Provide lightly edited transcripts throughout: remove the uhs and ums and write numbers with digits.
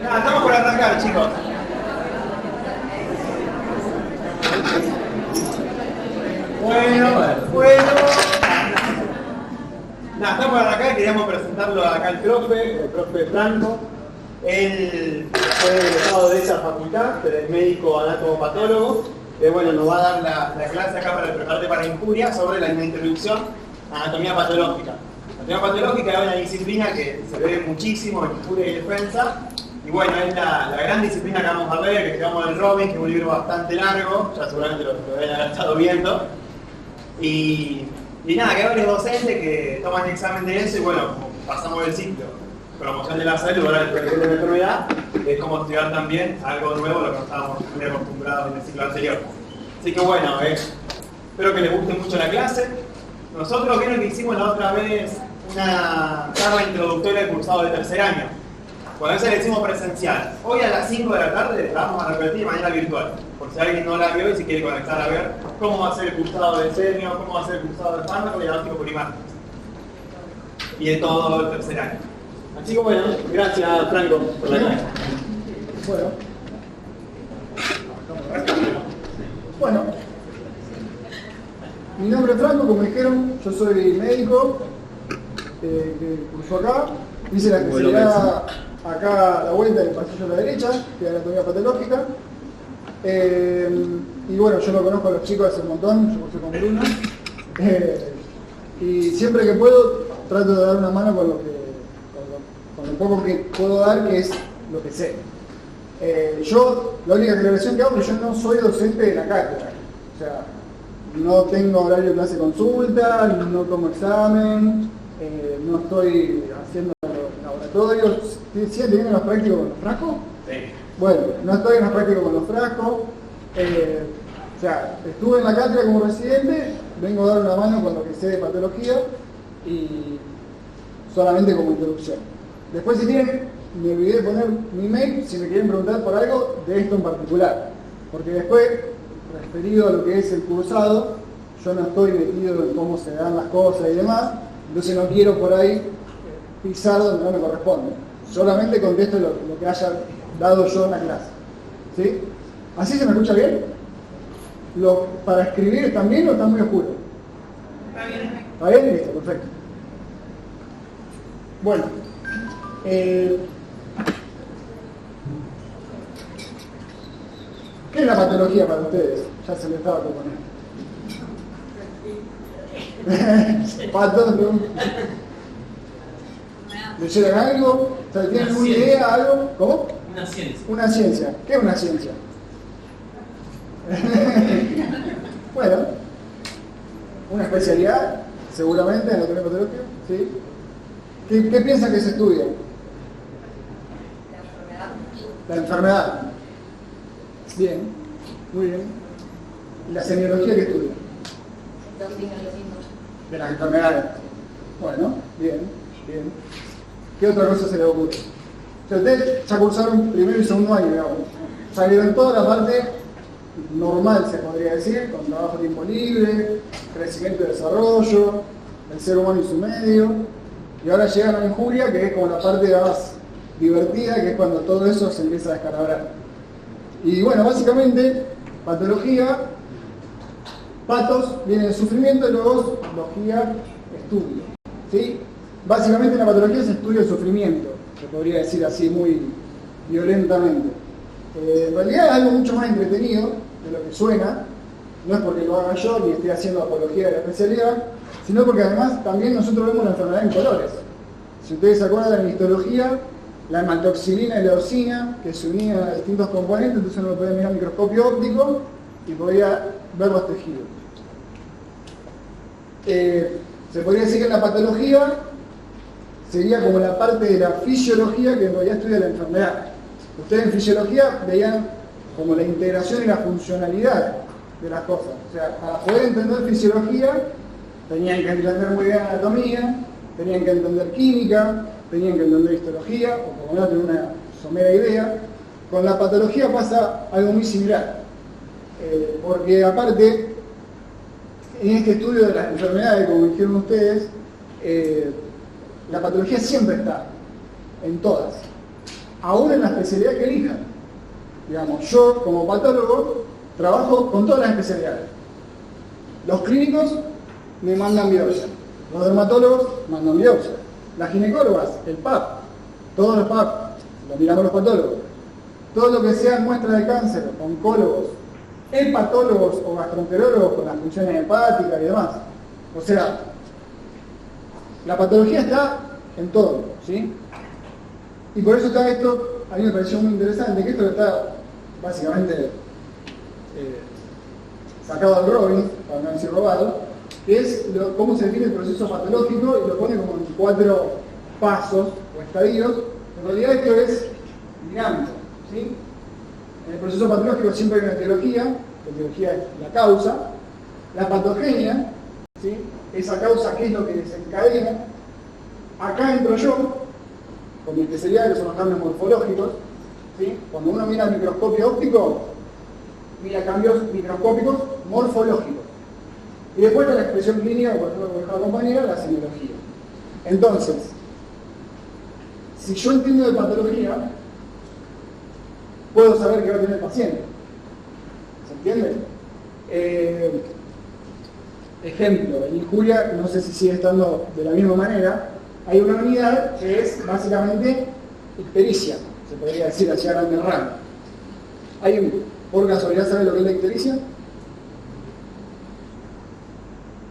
Nada, estamos por arrancar, chicos. Bueno. Nada, estamos por arrancar, queríamos presentarlo acá al profe Franco. Él fue egresado de esa facultad, pero es médico anatomopatólogo. Bueno, nos va a dar la clase acá para prepararte para injuria sobre la introducción a anatomía patológica. La anatomía patológica es una disciplina que se ve muchísimo en injuria y defensa. Y bueno, es la gran disciplina que vamos a ver, que llevamos del Robin, que es un libro bastante largo, ya seguramente lo deben haber estado viendo. Y nada, que hay varios docentes que toman el examen de eso y bueno, pasamos el ciclo. Promoción de la salud, ahora el perfil de la enfermedad, es como estudiar también algo nuevo, lo que no estábamos muy acostumbrados en el ciclo anterior. Así que bueno, espero que les guste mucho la clase. Nosotros vieron que hicimos la otra vez una charla introductoria del cursado de tercer año. Bueno, esa la hicimos presencial. Hoy a las 5 de la tarde la vamos a repetir de manera virtual. Por si alguien no la vio y si quiere conectar a ver cómo va a ser el cursado de senior, cómo va a ser el cursado de fármaco y el básico primario. Y de todo el tercer año. Así que bueno, gracias Franco por la clase. Bueno, mi nombre es Franco, como dijeron, yo soy médico que cursó acá, hice la especialidad acá a la vuelta del pasillo a la derecha, que es anatomía patológica. Y bueno, yo lo conozco a los chicos hace un montón, yo cursé con Bruno. Y siempre que puedo trato de dar una mano con lo poco que puedo dar, que es lo que sé. Yo, la única aclaración que hago es que yo no soy docente de la cátedra. O sea, no tengo horario de clase consulta, no tomo examen, no estoy haciendo laboratorios. ¿Siguen teniendo los prácticos con los frascos? Sí. Bueno, no estoy en los prácticos con los frascos. O sea, estuve en la cátedra como residente, vengo a dar una mano con lo que sé de patología y solamente como introducción. Después, si quieren, me olvidé de poner mi mail si me quieren preguntar por algo de esto en particular. Porque después, referido a lo que es el cursado, yo no estoy metido en cómo se dan las cosas y demás, entonces no quiero por ahí pisar donde no me corresponde. Solamente contesto lo que haya dado yo en la clase. ¿Sí? ¿Así se me escucha bien? ¿Para escribir está bien o está muy oscuro? Está bien. ¿Está bien? Listo, perfecto. Bueno. ¿Qué es la patología para ustedes? Ya se me estaba proponiendo. Patos, ¿leyeron algo? ¿Tienen una idea, algo? ¿Cómo? Una ciencia. Una ciencia. ¿Qué es una ciencia? Bueno, una especialidad, seguramente, en anatomía patológica. ¿Sí? ¿Qué piensan que se estudia? La enfermedad. Bien, muy bien. ¿Y la semiología qué estudia? De las enfermedades. Bueno, bien. ¿Qué otra cosa se le ocurre? O sea, ustedes ya cursaron primero y segundo año, digamos. Salieron toda la parte normal, se podría decir, con trabajo a tiempo libre, crecimiento y desarrollo, el ser humano y su medio. Y ahora llegan a la injuria, que es como la parte más divertida, que es cuando todo eso se empieza a descalabrar. Y bueno, básicamente, patología, patos viene de sufrimiento y luego logía, estudio. ¿Sí? Básicamente en la patología se estudia el sufrimiento, se podría decir así muy violentamente. En realidad es algo mucho más entretenido de lo que suena, no es porque lo haga yo ni esté haciendo apología de la especialidad, sino porque además también nosotros vemos la enfermedad en colores. Si ustedes se acuerdan en histología, la hematoxilina y la eosina, que se unían a distintos componentes, entonces uno lo podía mirar a microscopio óptico y podía ver los tejidos. Se podría decir que en la patología sería como la parte de la fisiología que en realidad estudia la enfermedad. Ustedes en fisiología veían como la integración y la funcionalidad de las cosas. O sea, para poder entender fisiología, tenían que entender muy bien anatomía, tenían que entender química, tenían que entender histología, o por lo menos tener una somera idea. Con la patología pasa algo muy similar. Porque aparte, en este estudio de las enfermedades, como dijeron ustedes, la patología siempre está, en todas. aún en la especialidad que elijan. Digamos, yo como patólogo trabajo con todas las especialidades. Los clínicos me mandan biopsia, los dermatólogos mandan biopsia, las ginecólogas, el PAP, todos los PAP, lo miramos los patólogos. Todo lo que sean muestras de cáncer, oncólogos, hepatólogos o gastroenterólogos con las funciones hepáticas y demás. O sea, la patología está en todo, ¿sí? Y por eso está esto, a mí me pareció muy interesante, que esto está básicamente sacado del Robbins, para no decir robado, que es cómo se define el proceso patológico y lo pone como en 4 pasos o estadios. En realidad esto es dinámico, ¿sí? En el proceso patológico siempre hay una etiología, la etiología es la causa, la patogenia, ¿sí? Esa causa, ¿qué es lo que desencadena? Acá entro yo, con mi especialidad, que son los cambios morfológicos, ¿sí? Cuando uno mira el microscopio óptico, mira cambios microscópicos morfológicos. Y después está la expresión clínica, por ejemplo, como dijo la compañera, la semiología. Entonces, si yo entiendo de patología, puedo saber qué va a tener el paciente. ¿Se entiende? Ejemplo, en injuria, no sé si sigue estando de la misma manera, hay una unidad que es básicamente ictericia, se podría decir así a grandes rasgos. ¿Por casualidad sabe lo que es la ictericia?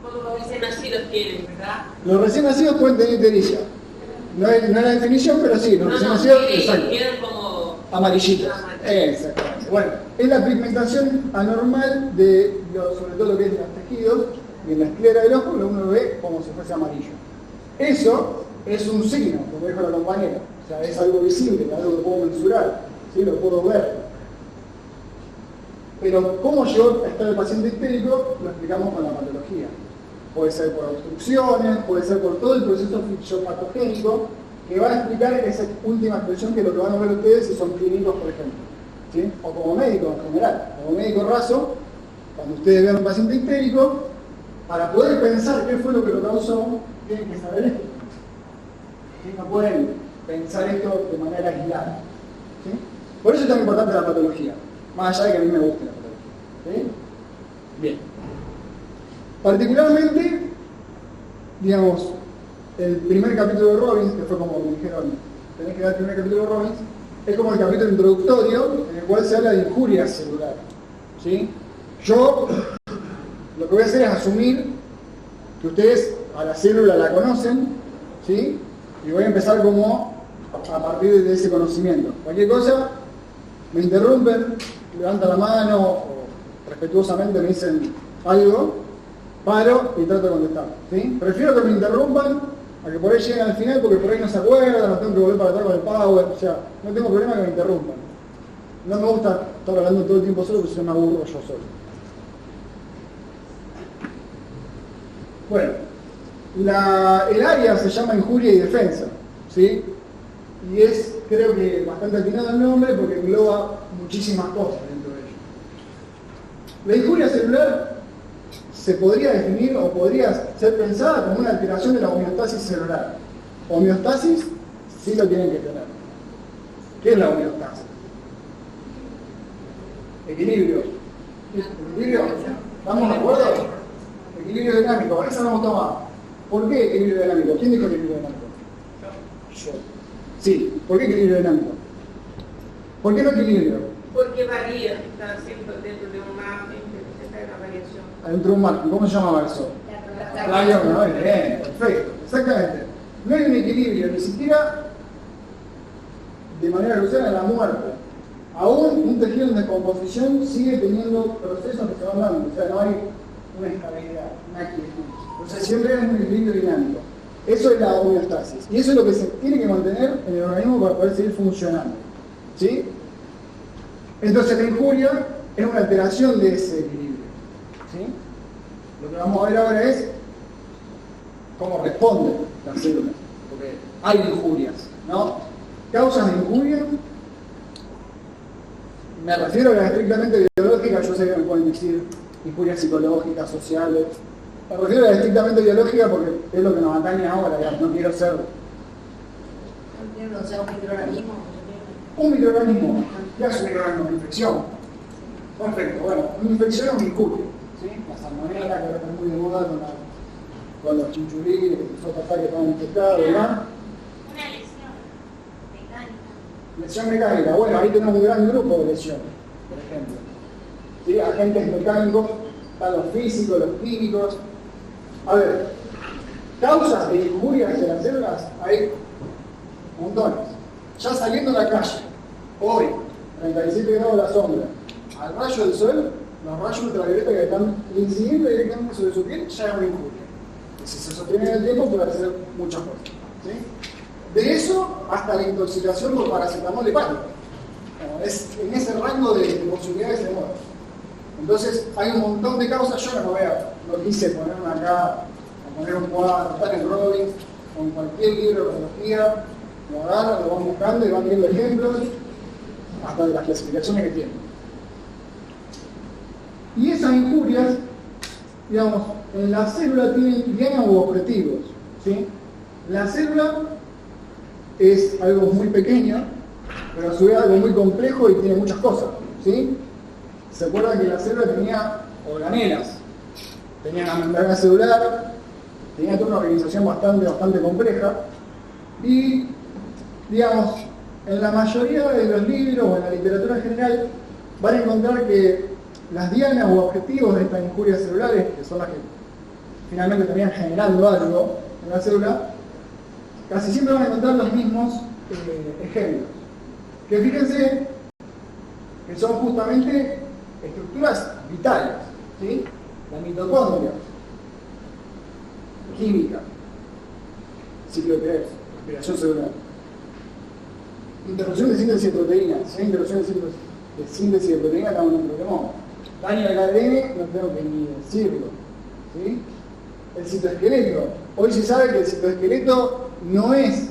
Cuando los recién nacidos tienen, ¿verdad? Los recién nacidos pueden tener ictericia. No es la definición, pero sí, los recién nacidos, exacto. Quedan como Amarillitos. Exactamente. Bueno, es la pigmentación anormal de, sobre todo lo que es de los tejidos, y en la esclera del ojo uno ve como si fuese amarillo. Eso es un signo, como dijo la compañera. O sea, es algo visible, algo que puedo mensurar, ¿sí? Lo puedo ver. Pero cómo llegó a estar el paciente histérico, lo explicamos con la patología. Puede ser por obstrucciones, puede ser por todo el proceso fisiopatogénico, que va a explicar esa última expresión que es lo que van a ver ustedes si son clínicos, por ejemplo. ¿Sí? O como médico en general. Como médico raso, cuando ustedes vean un paciente histérico, para poder pensar qué fue lo que lo causó, tienen que saber esto. ¿Sí? No pueden pensar esto de manera aislada. ¿Sí? Por eso es tan importante la patología. Más allá de que a mí me guste la patología. ¿Sí? Bien. Particularmente, digamos, el primer capítulo de Robbins, que fue como me dijeron, tenés que dar el primer capítulo de Robbins, es como el capítulo introductorio en el cual se habla de injuria celular. ¿Sí? Yo lo que voy a hacer es asumir que ustedes a la célula la conocen, ¿sí? Y voy a empezar como a partir de ese conocimiento. Cualquier cosa, me interrumpen, levantan la mano o respetuosamente me dicen algo, paro y trato de contestar. ¿Sí? Prefiero que me interrumpan a que por ahí lleguen al final porque por ahí no se acuerdan, no tengo que volver para atrás con el power, o sea, no tengo problema que me interrumpan. No me gusta estar hablando todo el tiempo solo porque si no me aburro yo solo. Bueno, el área se llama injuria y defensa, ¿sí? Y es, creo que, bastante atinado el nombre porque engloba muchísimas cosas dentro de ello. La injuria celular se podría definir o podría ser pensada como una alteración de la homeostasis celular. Homeostasis sí lo tienen que tener. ¿Qué es la homeostasis? Equilibrio. ¿Equilibrio? ¿Estamos de acuerdo? Equilibrio dinámico. Esa no hemos tomado. ¿Por qué equilibrio dinámico? ¿Quién dijo equilibrio dinámico? Yo. Sí. ¿Por qué equilibrio dinámico? ¿Por qué no equilibrio? Porque varía, está siempre dentro de un margen, está en la variación. Dentro de un margen. ¿Cómo se llamaba eso? Bien, perfecto. Exactamente. No hay un equilibrio, ni siquiera de manera crucial en la muerte. Aún un tejido en descomposición sigue teniendo procesos que se van dando, o sea, no hay una estabilidad, una equilibrio. Entonces siempre hay un equilibrio dinámico. Eso es la homeostasis. Y eso es lo que se tiene que mantener en el organismo para poder seguir funcionando. ¿Sí? Entonces la injuria es una alteración de ese equilibrio. ¿Sí? Lo que vamos a ver ahora es cómo responde la célula. Porque hay injurias, ¿no? Causas de injuria. Me refiero a las estrictamente biológicas, yo sé que me pueden decir injurias psicológicas, sociales. Me refiero a la estrictamente biológica porque es lo que nos atañe ahora, digamos, no quiero ser. No sea un microorganismo. Un microorganismo, ¿qué hace un microorganismo? Una infección. Perfecto, bueno, una infección es una injuria. ¿Sí? La salmonela, que ahora está muy de moda con los chinchulines, los papás que estaban infectados, ¿verdad? Una lesión mecánica. Lesión mecánica, bueno, ahí tenemos un gran grupo de lesiones, por ejemplo. ¿Sí? Agentes mecánicos, están los físicos, los químicos. A ver, causas de injurias de las células hay montones. Ya saliendo a la calle, hoy, 37 grados a la sombra, al rayo del sol, los rayos ultravioletas que están incidiendo directamente sobre su piel ya es una injuria. Y si se sostiene en el tiempo puede hacer muchas cosas. ¿Sí? De eso hasta la intoxicación por paracetamol hepático. Es en ese rango de posibilidades de muerte. Entonces hay un montón de causas. Yo no quise ponerme acá, a poner un cuadro, estar en Robbins, con cualquier libro de biología, lo agarran, lo van buscando y van viendo ejemplos hasta de las clasificaciones que tienen. Y esas injurias, digamos, en la célula tienen objetivos. ¿Sí? La célula es algo muy pequeño, pero a su vez algo muy complejo y tiene muchas cosas. ¿Sí? ¿Se acuerdan que la célula tenía organelas? Tenía una membrana celular, tenía toda una organización bastante compleja. Y, digamos, en la mayoría de los libros o en la literatura en general, van a encontrar que las dianas o objetivos de estas injurias celulares, que son las que finalmente terminan generando algo en la célula, casi siempre van a encontrar los mismos ejemplos. Que fíjense que son justamente estructuras vitales, ¿sí? La mitocondria, química, ciclo de Krebs, respiración celular, interrupción de síntesis de proteínas. Si hay interrupción de síntesis de proteínas, estamos en un problema. Daño al ADN, no tengo que ni decirlo. ¿Sí? El citoesqueleto. Hoy se sabe que el citoesqueleto no es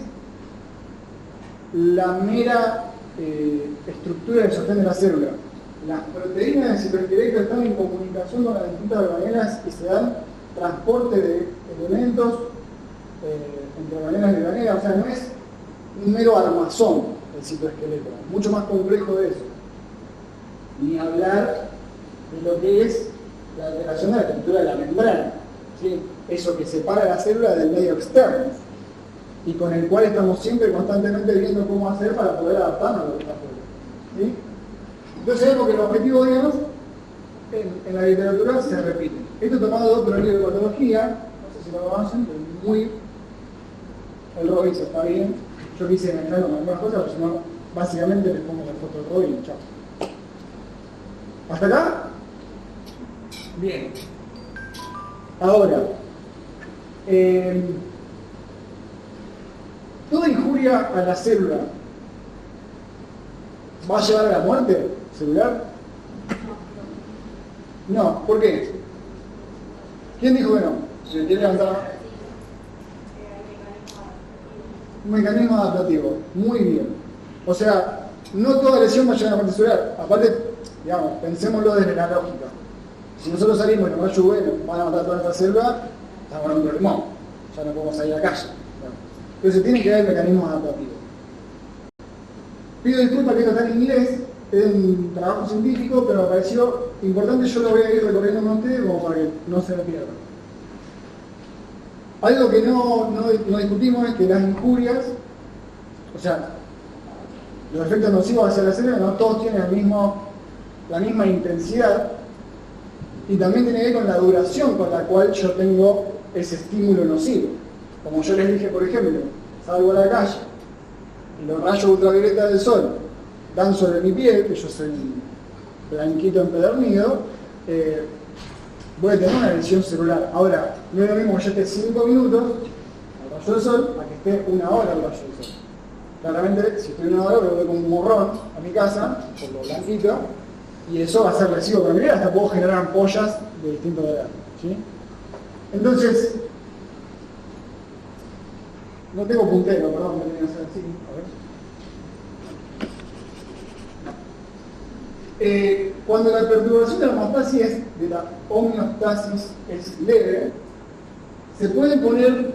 la mera estructura de sostén de la célula. Las proteínas del citoesqueleto están en comunicación con las distintas organelas y se dan transporte de elementos entre organelas y organelas. O sea, no es un mero armazón el citoesqueleto, mucho más complejo de eso. Ni hablar de lo que es la alteración de la estructura de la membrana, ¿sí? Eso que separa la célula del medio externo y con el cual estamos siempre constantemente viendo cómo hacer para poder adaptarnos a lo que está afuera. ¿Sí? Entonces vemos que los objetivos, digamos, en la literatura se repiten. Esto tomado de otro libro de patología, no sé si lo conocen, pero muy... El Robbins está bien. Yo quise mezclarlo con algunas cosas, pero si no, básicamente les pongo la foto del Robbins y chao. ¿Hasta acá? Bien. Ahora, ¿toda injuria a la célula va a llevar a la muerte celular? No, ¿por qué? ¿Quién dijo que no? Si me quiere levantar la mano. Un mecanismo adaptativo. Muy bien. O sea, no toda lesión va a llevar a la muerte celular. Aparte, digamos, pensémoslo desde la lógica. Si nosotros salimos y nos va a llover, van a matar toda nuestra célula, estamos en un problemón. Ya no podemos salir a la calle. Entonces tiene que haber mecanismos adaptativos. Pido disculpas que esto está en inglés, es un trabajo científico, pero me pareció importante, yo lo voy a ir recorriendo con ustedes como para que no se me pierda. Algo que no discutimos es que las injurias, o sea, los efectos nocivos hacia la célula, no todos tienen la misma intensidad, y también tiene que ver con la duración con la cual yo tengo ese estímulo nocivo. Como yo les dije, por ejemplo, salgo a la calle y los rayos ultravioletas del sol dan sobre mi piel, que yo soy blanquito empedernido, voy a tener una lesión celular. Ahora, no es lo mismo que yo esté 5 minutos al rayo del sol a que esté 1 hora al rayo del sol. Claramente, si estoy 1 hora, me voy con un morrón a mi casa, por lo blanquito, y eso va a ser lesivo para mi piel, hasta puedo generar ampollas de distintos grados. ¿Sí? Entonces, no tengo puntero, perdón, me tenía que hacer así. A ver. Cuando la perturbación de la homeostasis es leve, se pueden poner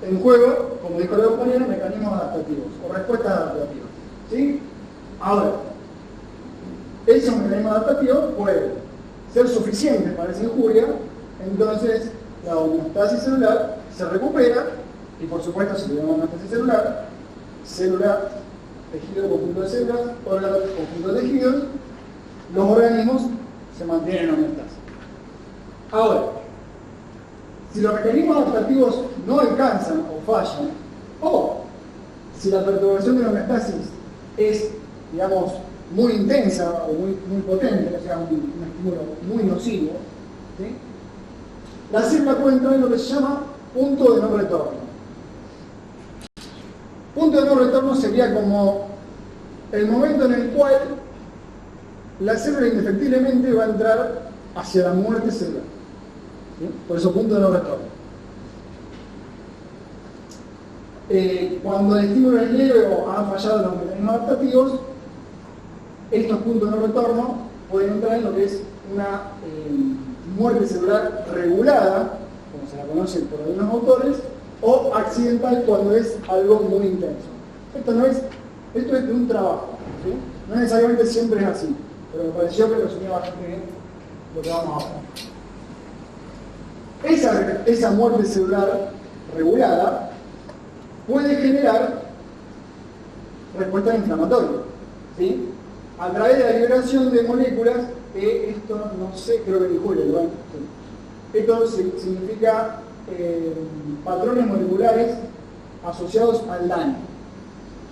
en juego, como dijo la compañera, mecanismos adaptativos o respuestas adaptativas. ¿Sí? Ahora, ese mecanismo adaptativo puede ser suficiente para esa injuria, entonces la homeostasis celular se recupera, y por supuesto, si tenemos homeostasis celular, célula, tejido, conjunto de células, órgano, conjunto de tejidos, los organismos se mantienen en homeostasis. Ahora, si los mecanismos adaptativos no alcanzan o fallan, o si la perturbación de la homeostasis es, digamos, muy intensa o muy potente, o sea, un estímulo muy nocivo, ¿sí? La célula puede entrar en lo que se llama punto de no retorno. Punto de no retorno sería como el momento en el cual la célula indefectiblemente va a entrar hacia la muerte celular. ¿Sí? Por eso punto de no retorno. Cuando el estímulo es leve o han fallado los mecanismos adaptativos, estos puntos de no retorno pueden entrar en lo que es una muerte celular regulada, como se la conoce por algunos autores, o accidental cuando es algo muy intenso. Esto es de un trabajo, ¿sí? No necesariamente siempre es así, pero me pareció que resumía bastante bien lo que vamos a ver. Esa muerte celular regulada puede generar respuesta inflamatoria, ¿sí? A través de la liberación de moléculas, esto no sé, creo que dijo Julia, sí. Esto significa patrones moleculares asociados al daño.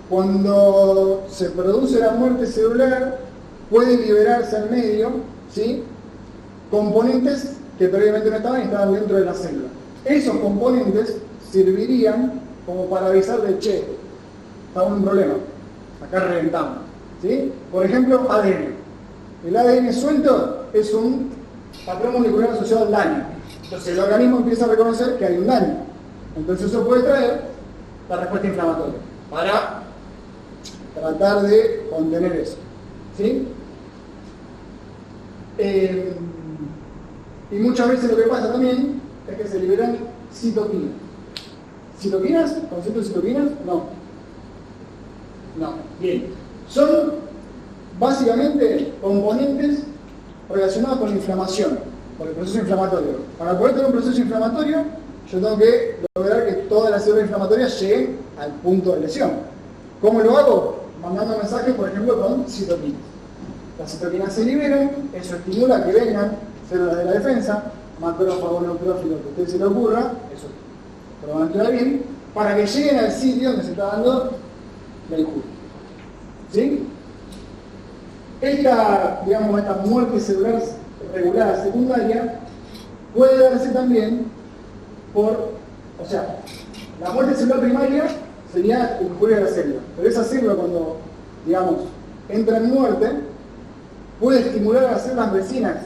Cuando se produce la muerte celular, pueden liberarse al medio, ¿sí? Componentes que previamente no estaban y estaban dentro de la célula. Esos componentes servirían como para avisarle, che, estamos en un problema, acá reventamos, ¿sí? Por ejemplo, ADN. El ADN suelto es un patrón molecular asociado al daño. Entonces el organismo empieza a reconocer que hay un daño. Entonces eso puede traer la respuesta inflamatoria para tratar de contener eso, ¿sí? Y muchas veces lo que pasa también es que se liberan citoquinas. ¿Citoquinas? ¿Concepto de citoquinas? No. No. Bien. Son básicamente componentes relacionados con la inflamación, con el proceso inflamatorio. Para poder tener un proceso inflamatorio, yo tengo que lograr que todas las células inflamatorias lleguen al punto de lesión. ¿Cómo lo hago? Mandando mensajes, por ejemplo, con citoquinas. Las citoquinas se liberan, eso estimula que vengan células de la defensa, macrófago, neutrófilo, que a usted se le ocurra, eso lo van a estudiar bien, para que lleguen al sitio donde se está dando la injuria. ¿Sí? Esta muerte celular regulada secundaria puede darse también la muerte celular primaria sería injuria de la célula, pero esa célula cuando, entra en muerte, puede estimular a las células vecinas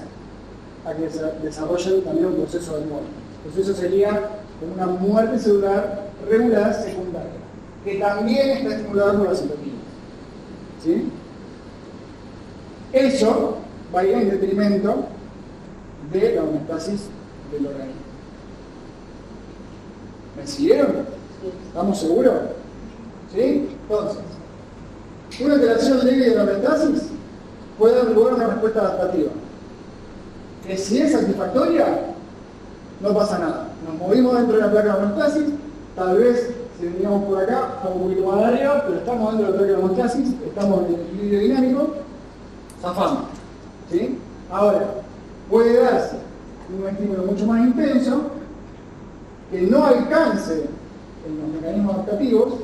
a que desarrollen también un proceso de muerte. Entonces eso sería una muerte celular regulada secundaria, que también está estimulada por la citoquina. ¿Sí? Eso va a ir en detrimento de la homeostasis del organismo. ¿Me siguieron? ¿Estamos seguros? ¿Sí? Entonces, una alteración leve de la homeostasis puede dar lugar a una respuesta adaptativa. Que si es satisfactoria, no pasa nada. Nos movimos dentro de la placa de homeostasis, tal vez si veníamos por acá, está un poquito más arriba, pero estamos dentro de la placa de homeostasis, estamos en el equilibrio dinámico, zafamos. ¿Sí? Ahora, puede darse un estímulo mucho más intenso que no alcance en los mecanismos adaptativos,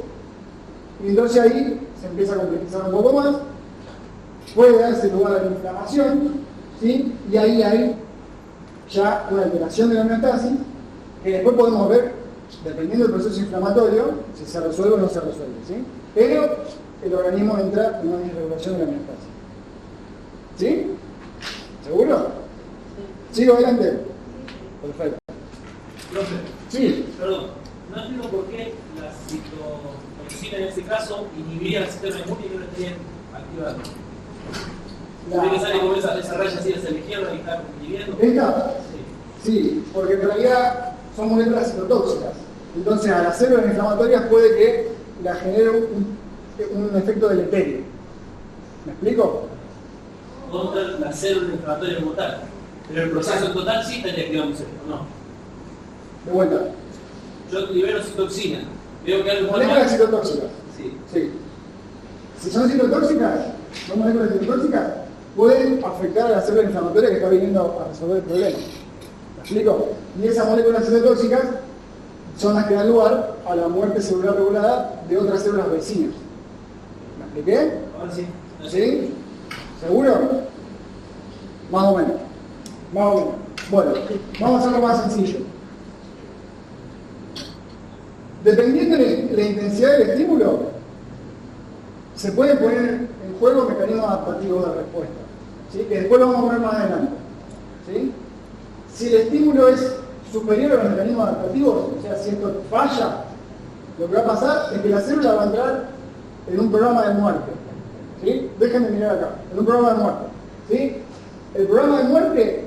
y entonces ahí se empieza a complejizar un poco más, puede darse lugar a la inflamación, ¿sí? Y ahí hay ya una alteración de la homeostasis que después podemos ver, dependiendo del proceso inflamatorio, si se resuelve o no se resuelve, ¿sí? Pero el organismo entra en una disregulación de la homeostasis. ¿Sí? ¿Seguro? ¿Sigo adelante? Perfecto. Profe, Sí. perdón, no entiendo por qué la citotoxina en este caso inhibía el sistema inmune y no lo estarían activando. ¿Tiene que salir como esa raya así hacia la izquierda y está inhibiendo? ¿Esta? Sí. Sí, porque en realidad son moléculas citotóxicas. Entonces a las células inflamatorias puede que la genere un efecto deleterio. explico? Contra la célula inflamatoria como tal. Pero el proceso en total sí estaría activándose, ¿o no? De vuelta. Yo libero citoxina. Veo que algo está Moléculas mal. citotóxicas. Sí. Sí. Si son citotóxicas, son moléculas citotóxicas, pueden afectar a la célula inflamatoria que está viniendo a resolver el problema. ¿Me explico? Y esas moléculas citotóxicas son las que dan lugar a la muerte celular regulada de otras células vecinas. ¿Me expliqué? Ahora sí. ¿Sí? ¿Seguro? Más o menos. Más o menos. Bueno, vamos a hacerlo más sencillo. Dependiendo de la intensidad del estímulo, se pueden poner en juego mecanismos adaptativos de respuesta, ¿sí? Que después lo vamos a ver más adelante. ¿Sí? Si el estímulo es superior a los mecanismos adaptativos, o sea, si esto falla, lo que va a pasar es que la célula va a entrar en un programa de muerte. ¿Sí? Déjenme mirar acá, en un programa de muerte. ¿Sí? El programa de muerte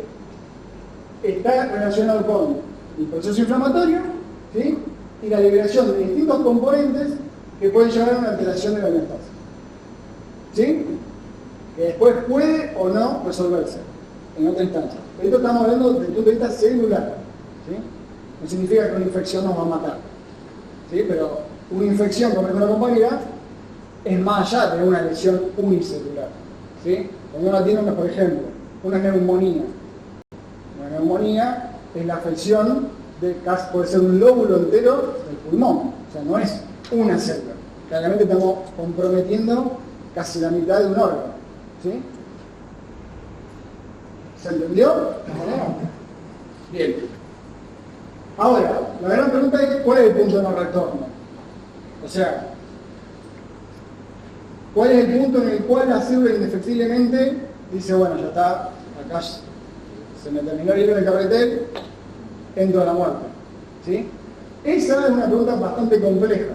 está relacionado con el proceso inflamatorio, ¿sí? Y la liberación de distintos componentes que pueden llevar a una alteración de la homeostasis. ¿Sí? Que después puede o no resolverse en otra instancia. Esto estamos hablando desde el punto de vista celular. ¿Sí? No significa que una infección nos va a matar. ¿Sí? Pero una infección, como es una compañera, es más allá de una lesión unicelular. ¿Sí? Cuando uno tiene, por ejemplo, una neumonía. Una neumonía es la afección de casi, puede ser un lóbulo entero del pulmón. O sea, no es una célula. Claramente estamos comprometiendo casi la mitad de un órgano. ¿Sí? ¿Se entendió? Bien. Ahora, la gran pregunta es ¿cuál es el punto de no retorno? O sea, ¿cuál es el punto en el cual la célula indefectiblemente dice, bueno, ya está, acá se me terminó el hilo del carretel, entro a la muerte? ¿Sí? Esa es una pregunta bastante compleja,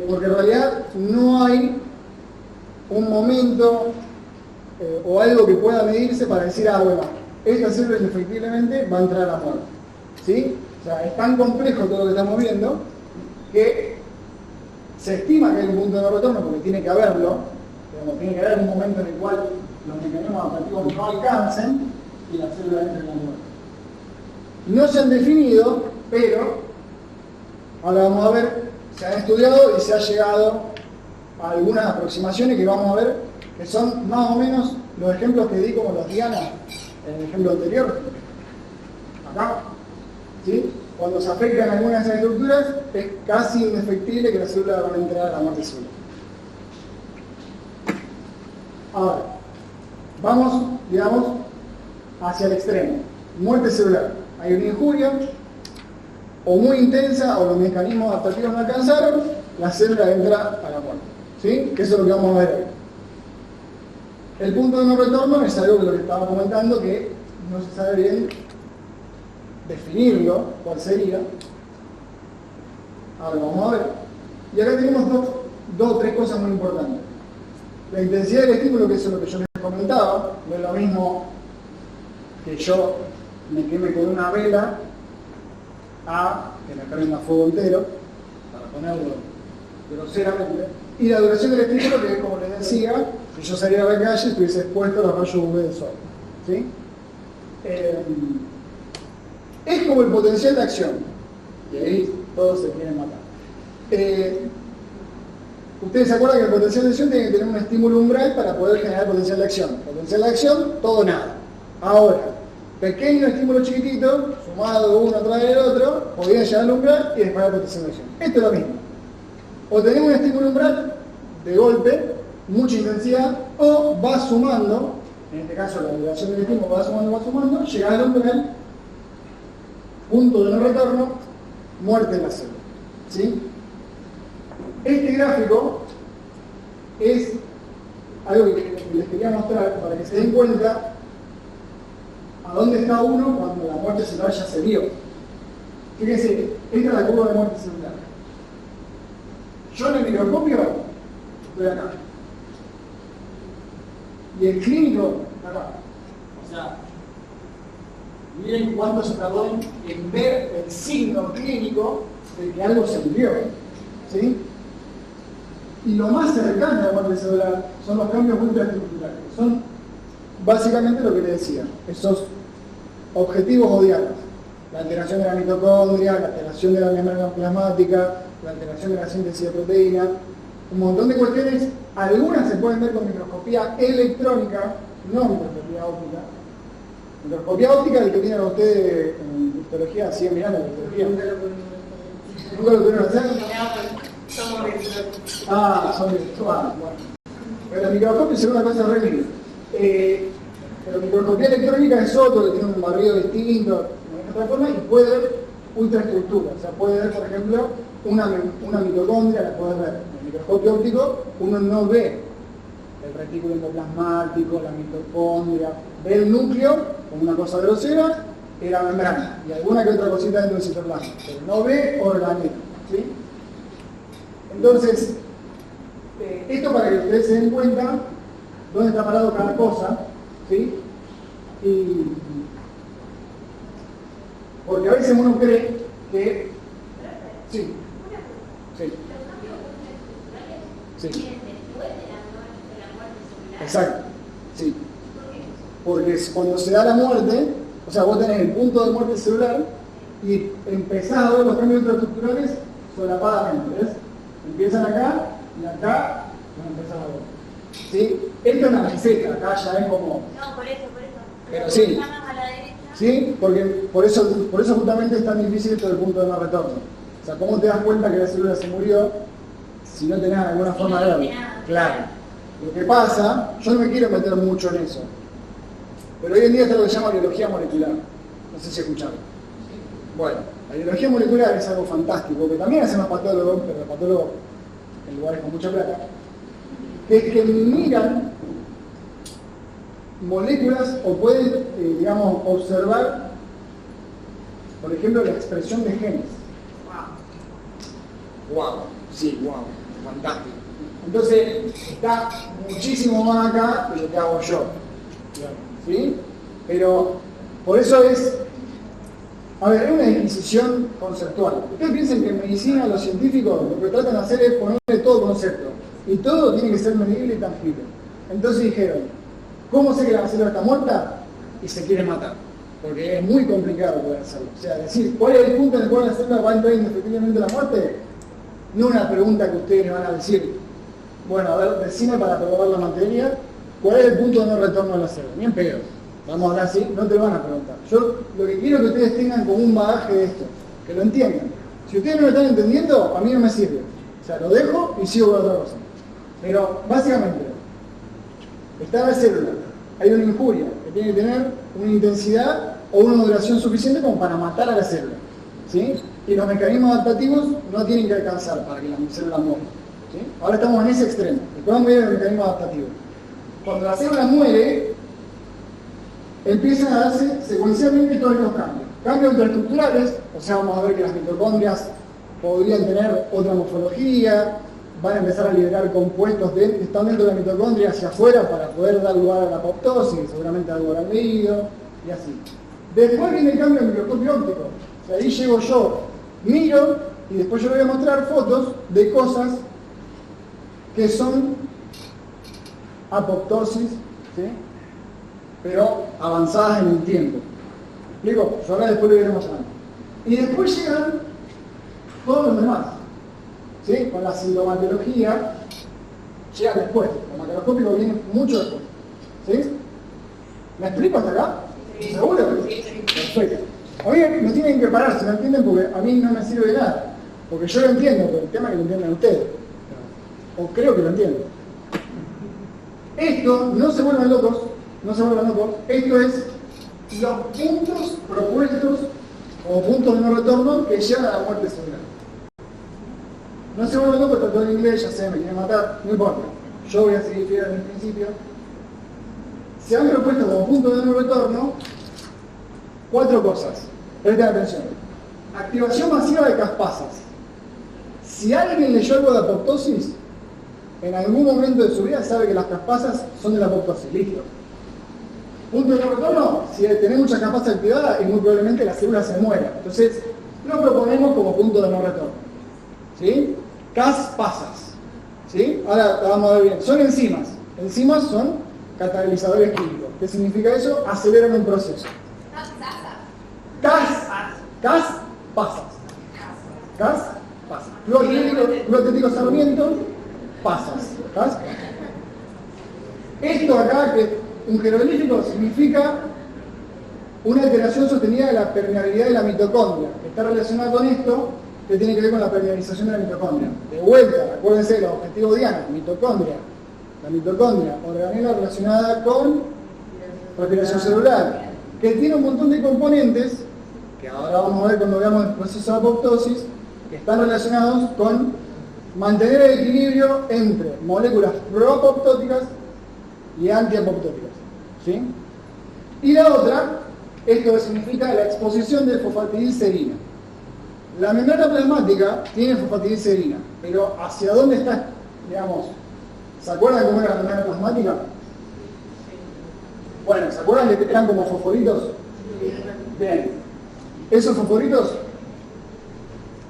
porque en realidad no hay un momento o algo que pueda medirse para decir, ah, bueno, esta célula indefectiblemente va a entrar a la muerte. ¿Sí? O sea, es tan complejo todo lo que estamos viendo que se estima que hay un punto de no retorno, porque tiene que haberlo, digamos, tiene que haber un momento en el cual los mecanismos adaptativos no alcancen y la célula entre en la muerte. No se han definido, pero ahora vamos a ver, se han estudiado y se ha llegado a algunas aproximaciones que vamos a ver que son más o menos los ejemplos que di como los Diana en el ejemplo anterior. Acá, ¿sí? Cuando se afectan algunas de esas estructuras, es casi indefectible que las células van a entrar a la muerte celular. Ahora, vamos, digamos, hacia el extremo. Muerte celular. Hay una injuria, o muy intensa, o los mecanismos adaptativos no alcanzaron, la célula entra a la muerte. ¿Sí? Que eso es lo que vamos a ver hoy. El punto de no retorno es algo que lo que estaba comentando, que no se sabe bien definirlo, cuál sería. Ahora vamos a ver. Y acá tenemos dos o tres cosas muy importantes. La intensidad del estímulo, que es lo que yo les comentaba, no es lo mismo que yo me queme con una vela a que me carguen a fuego entero, para ponerlo groseramente. Y la duración del estímulo, que es como les decía, si yo saliera a la calle estuviese expuesto a los rayos UV del sol. ¿Sí? Es como el potencial de acción. Y ahí todos se quieren matar. Ustedes se acuerdan que el potencial de acción tiene que tener un estímulo umbral para poder generar potencial de acción. Potencial de acción, todo o nada. Ahora, pequeño estímulo chiquitito, sumado uno tras del otro, podría llegar al umbral y disparar potencial de acción. Esto es lo mismo. O tenemos un estímulo umbral de golpe, mucha intensidad, o va sumando, en este caso la duración del estímulo va sumando, llega al umbral, punto de no retorno, muerte en la célula. ¿Sí? Este gráfico es algo que les quería mostrar para que se den cuenta a dónde está uno cuando la muerte celular ya se dio. Fíjense, esta es la curva de muerte celular. Yo en el microscopio estoy acá. Y el clínico está acá. O sea, miren cuánto se tardó en ver el signo clínico de que algo se murió. ¿Sí? Y lo más cercano a la muerte celular son los cambios ultraestructurales. Son básicamente lo que le decía, esos objetivos o dianas. La alteración de la mitocondria, la alteración de la membrana plasmática, la alteración de la síntesis de proteína, un montón de cuestiones. Algunas se pueden ver con microscopía electrónica, no microscopía óptica. Microscopía óptica, el que tienen ustedes en histología, siguen mirando la histología. ¿Nunca lo tuvieron que hacer? Somos de Son virtuales, bueno. Pero el microscopio es una cosa re linda. Pero microscopía electrónica es otro, que tiene un barrido distinto, de otra forma, y puede ver ultraestructura. O sea, puede ver, por ejemplo, una mitocondria, la puede ver. En el microscopio óptico uno no ve el retículo endoplasmático, la mitocondria, ve el núcleo como una cosa grosera y la membrana, y alguna que otra cosita dentro del citoplasma, pero no ve organelo, ¿sí? Entonces, esto para que ustedes se den cuenta dónde está parado cada cosa, ¿sí? Y porque a veces uno cree que sí, sí, sí, exacto, sí, porque cuando se da la muerte, o sea, vos tenés el punto de muerte celular y empezás a ver los cambios intraestructurales solapadamente, ¿ves? Empiezan acá y acá no empezás a ver. ¿Sí? Esto es una meseta, acá ya es como... No, por eso. Pero sí. Está más a la derecha. ¿Sí? Porque por eso justamente es tan difícil esto del punto de no retorno. O sea, ¿cómo te das cuenta que la célula se murió si no tenés alguna forma de verlo? Claro. Lo que pasa, yo no me quiero meter mucho en eso, pero hoy en día está lo que se llama biología molecular. No sé si escucharon. Bueno, la biología molecular es algo fantástico, que también hacen los patólogos, pero los patólogos en lugares con mucha plata, que miran moléculas o pueden, digamos, observar, por ejemplo, la expresión de genes. Wow, sí, wow, fantástico. Entonces, está muchísimo más acá de lo que hago yo, ¿sí? Pero, por eso es, a ver, hay una disquisición conceptual. Ustedes piensan que en medicina los científicos lo que tratan de hacer es ponerle todo concepto, y todo tiene que ser medible y tangible. Entonces dijeron, ¿cómo sé que la célula está muerta? Y se quiere matar, porque es muy complicado poder hacerlo. O sea, decir, ¿cuál es el punto en el cual la célula va a entrar indefectiblemente a la muerte? No una pregunta que ustedes me van a decir, bueno, a ver, decime para probar la materia, ¿cuál es el punto de no retorno a la célula? Ni en pedo. Vamos a hablar así, no te lo van a preguntar. Yo lo que quiero es que ustedes tengan como un bagaje de esto, que lo entiendan. Si ustedes no lo están entendiendo, a mí no me sirve. O sea, lo dejo y sigo con otra cosa. Pero, básicamente, está la célula, hay una injuria que tiene que tener una intensidad o una duración suficiente como para matar a la célula, ¿sí? Y los mecanismos adaptativos no tienen que alcanzar para que la célula muera, ¿sí? Ahora estamos en ese extremo. Después vamos a ir al mecanismo adaptativo. Cuando la célula muere, empiezan a darse secuencialmente todos estos cambios. Cambios intraestructurales, o sea, vamos a ver que las mitocondrias podrían tener otra morfología, van a empezar a liberar compuestos que están dentro de la mitocondria hacia afuera para poder dar lugar a la apoptosis, seguramente algo habrán leído, y así. Después viene el cambio en microscopio óptico. O sea, ahí llego yo, miro, y después yo le voy a mostrar fotos de cosas que son apoptosis, ¿sí? Pero avanzadas en el tiempo. ¿Me explico? Yo ahora después lo iré mostrando. Y después llegan todos los demás. ¿Sí? Con la sintomatología llega después. El macroscópico viene mucho después. ¿Sí? ¿Me explico hasta acá? ¿Seguro? Perfecto. A mí me tienen que parar, si no entienden, porque a mí no me sirve de nada. Porque yo lo entiendo, pero el tema es que lo entiendan ustedes. O creo que lo entienden. Esto, no se vuelvan locos, esto es los puntos propuestos o puntos de no retorno que llevan a la muerte celular. No se vuelvan locos, está todo en inglés, ya sé, me quieren matar, no importa. Yo voy a seguir fiel en el principio. Se han propuesto como punto de no retorno 4 cosas. Presten atención. Activación masiva de caspasas. Si alguien leyó algo de apoptosis, en algún momento de su vida sabe que las caspasas son de la apoptosis. Listo. Punto de no retorno, si tenés muchas caspasas activadas y muy probablemente la célula se muera. Entonces, lo proponemos como punto de no retorno. ¿Sí? Caspasas. ¿Sí? Ahora la vamos a ver bien. Son enzimas. Enzimas son catalizadores químicos. ¿Qué significa eso? Aceleran un proceso. Cas, pasas. Cas, pasas. Fluotético sarmiento, pasas. Cas. Esto acá, que un jeroglífico significa una alteración sostenida de la permeabilidad de la mitocondria, que está relacionada con esto, que tiene que ver con la permeabilización de la mitocondria. De vuelta, acuérdense, los objetivos diana, mitocondria. La mitocondria, organela relacionada con respiración celular, que tiene un montón de componentes, que ahora vamos a ver cuando veamos el proceso de apoptosis, que están relacionados con mantener el equilibrio entre moléculas proapoptóticas y antiapoptóticas. ¿Sí? Y la otra, esto significa la exposición de fosfatidilcerina. La membrana plasmática tiene fosfatidilcerina, pero ¿hacia dónde está? Digamos, ¿se acuerdan cómo era la membrana plasmática? Bueno, ¿se acuerdan de que eran como fosforitos? Bien. Esos fosforitos,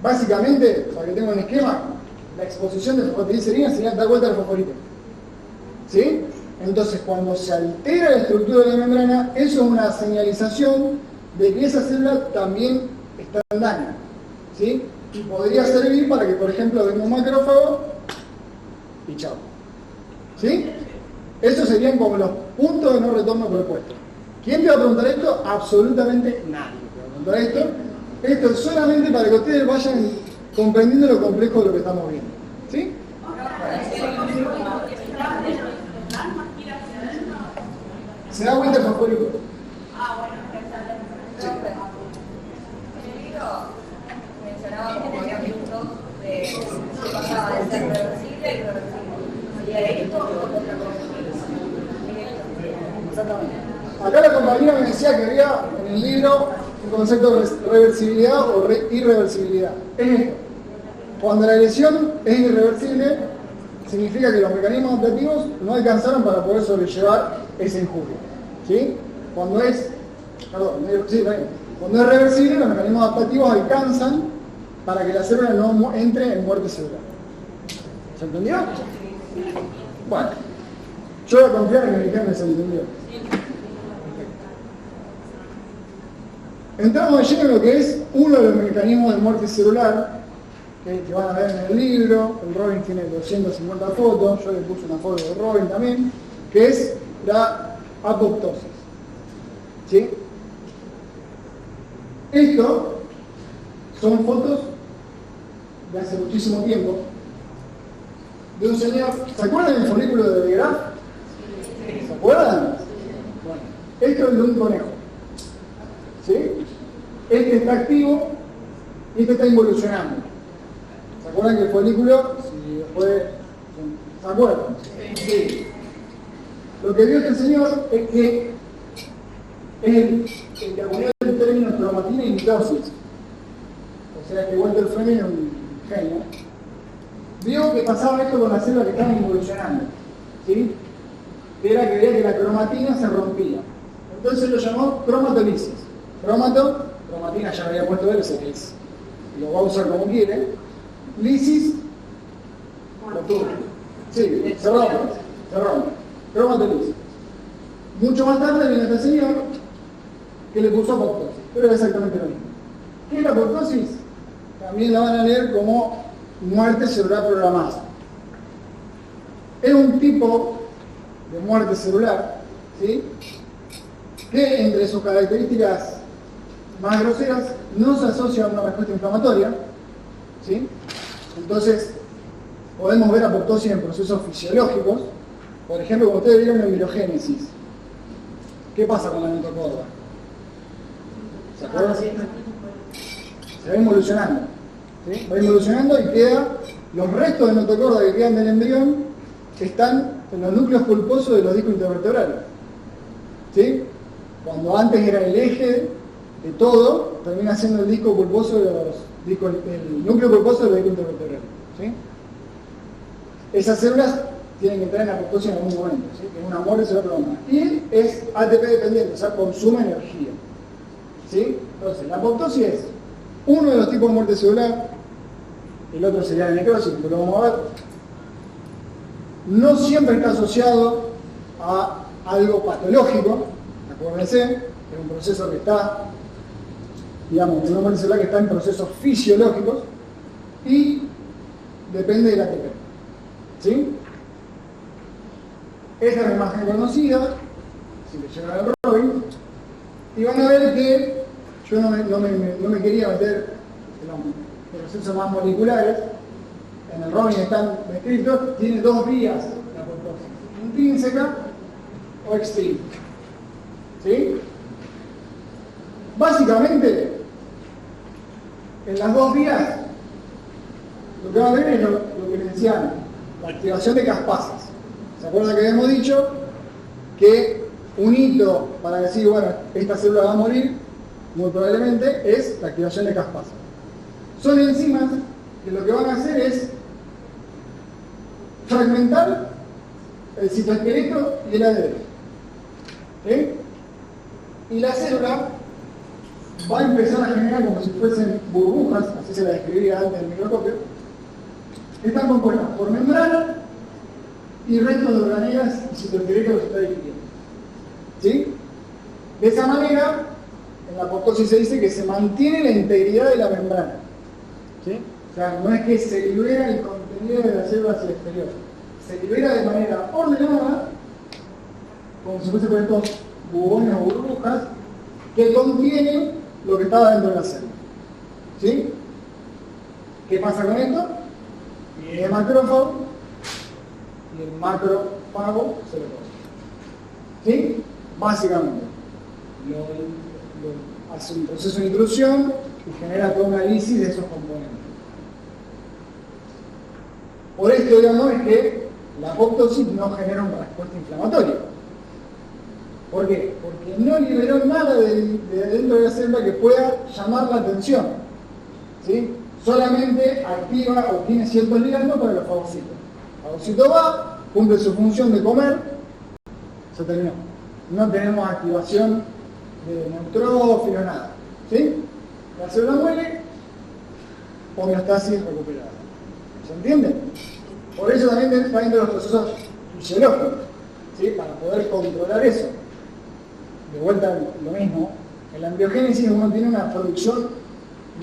básicamente, para que tengan un esquema, la exposición de fosfatidilcerina sería dar vuelta al fosforito. ¿Sí? Entonces, cuando se altera la estructura de la membrana, eso es una señalización de que esa célula también está en daño. ¿Sí? Y podría servir para que, por ejemplo, venga un macrófago y chao. ¿Sí? Esos serían como los puntos de no retorno propuestos. ¿Quién te va a preguntar esto? Absolutamente nadie te va a preguntar esto. Esto es solamente para que ustedes vayan comprendiendo lo complejo de lo que estamos viendo. ¿Sí? ¿Se da vuelta el fosforito? Sí. En el libro mencionaba como había puntos de que pasaba de ser reversible a irreversible. Y a esto otra cosa. Exactamente. Acá la compañía me decía que había en el libro un concepto de reversibilidad o irreversibilidad. Es esto. Cuando la lesión es irreversible, significa que los mecanismos adaptativos no alcanzaron para poder sobrellevar ese injurio. ¿Sí? Cuando es reversible, los mecanismos adaptativos alcanzan para que la célula no entre en muerte celular. ¿Se entendió? Bueno, yo voy a confiar en que me se entendió. Entramos de lleno en lo que es uno de los mecanismos de muerte celular que van a ver en el libro. El Robin tiene 250 fotos, yo le puse una foto de Robin también, que es la apoptosis. ¿Sí? Esto son fotos de hace muchísimo tiempo de un señor. ¿Se acuerdan del folículo de De Graaf? ¿Se acuerdan? Bueno, esto es de un conejo. ¿Sí? Este está activo y este está involucionando. ¿Se acuerdan que el folículo, si después, ¿se acuerdan? Sí. Lo que vio este señor es que el que acuñó el término cromatina y mitosis, o sea que Walter Fleming es un genio, vio que pasaba esto con las células que estaban involucionando, ¿sí? Que era que veía que la cromatina se rompía. Entonces lo llamó cromatolisis. Cromatina ya lo había puesto él, ese que es, lo va a usar como quiere. Lisis, lo tuvo. Sí, se rompe. Cromatolisis. Mucho más tarde viene este señor que le puso apoptosis, pero es exactamente lo mismo. ¿Qué es la apoptosis? También la van a leer como muerte celular programada. Es un tipo de muerte celular, ¿sí? Que entre sus características más groseras no se asocia a una respuesta inflamatoria, ¿sí? Entonces podemos ver apoptosis en procesos fisiológicos. Por ejemplo, como ustedes vieron en embriogénesis, ¿qué pasa con la mitocondria? ¿Se acuerdan? Se va involucionando, ¿sí? Va involucionando y queda, los restos de mitocondria que quedan del embrión están en los núcleos pulposos de los discos intervertebrales, ¿sí? Cuando antes era el eje de todo, termina siendo el disco pulposo de los discos, el núcleo pulposo de los discos intervertebrales, ¿sí? Esas células tienen que entrar en apoptosis en algún momento, ¿sí? Que es una muerte celular programada. Y es ATP dependiente, o sea, consume energía, ¿sí? Entonces, la apoptosis es uno de los tipos de muerte celular, el otro sería la necrosis, que lo vamos a ver. no siempre está asociado a algo patológico. Acuérdense, es un proceso que está, digamos, el nombre celular que está en procesos fisiológicos y depende de la ATP. ¿Sí? Esta es la imagen conocida, si le llegan al Robin, y van a ver que yo no me quería meter en los procesos más moleculares. En el Robin están descritos, tiene dos vías la apoptosis, intrínseca o extrínseca. ¿Sí? Básicamente, en las dos vías, lo que van a ver es lo que les decía antes, la activación de caspasas. ¿Se acuerdan que habíamos dicho que un hito para decir, bueno, esta célula va a morir, muy probablemente, es la activación de caspasas? Son enzimas que lo que van a hacer es fragmentar el citoesqueleto y el ADN. ¿Sí? Y la célula va a empezar a generar como si fuesen burbujas, así se la describía antes del microscopio. Están compuestas por membrana y restos de organelas y citoesqueleto que se está dividiendo. ¿Sí? De esa manera, en la apoptosis se dice que se mantiene la integridad de la membrana. ¿Sí? O sea, no es que se libera el contenido de la célula hacia el exterior. Se libera de manera ordenada, como si fuese por estos bubones o burbujas, que contienen lo que estaba dentro de la célula. ¿Sí? ¿Qué pasa con esto? Viene el macrófago y el macrófago se lo come. ¿Sí? Básicamente. Hace un proceso de intrusión y genera toda una lisis de esos componentes. Por esto, digamos, es que la apoptosis no genera una respuesta inflamatoria. ¿Por qué? Porque no liberó nada de dentro de la célula que pueda llamar la atención. ¿Sí? Solamente activa o tiene ciertos ligandos para los fagocitos. El fagocito va, cumple su función de comer, se terminó. No tenemos activación de neutrófilos, nada. ¿Sí? La célula muere, homeostasis recuperada. ¿Se entiende? Por eso también está dentro de los procesos fisiológicos, ¿sí? Para poder controlar eso. De vuelta lo mismo, en la embriogénesis uno tiene una producción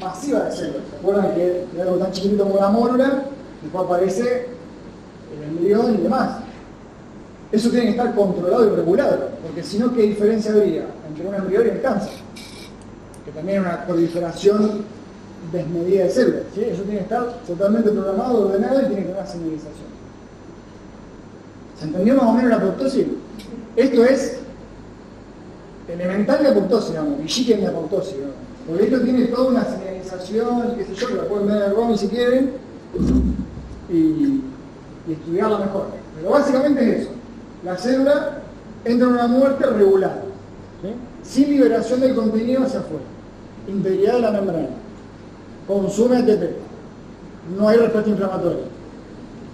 masiva de células. ¿Se acuerdan que de algo tan chiquitito como la mórula, después aparece el embrión y demás? Eso tiene que estar controlado y regulado, porque si no, ¿qué diferencia habría entre un embrión y el cáncer? Que también es una proliferación desmedida de células, ¿sí? Eso tiene que estar totalmente programado, ordenado y tiene que tener una señalización. ¿Se entendió más o menos la apoptosis? Esto es elemental de apoptosis, digamos, Villiquen de apoptosis, digamos. Porque esto tiene toda una señalización, qué sé yo, que la pueden ver en el ROM si quieren, y estudiarla mejor. Pero básicamente es eso. La célula entra en una muerte regular, ¿sí? Sin liberación del contenido hacia afuera. Integridad de la membrana. Consume ATP. No hay respuesta inflamatoria.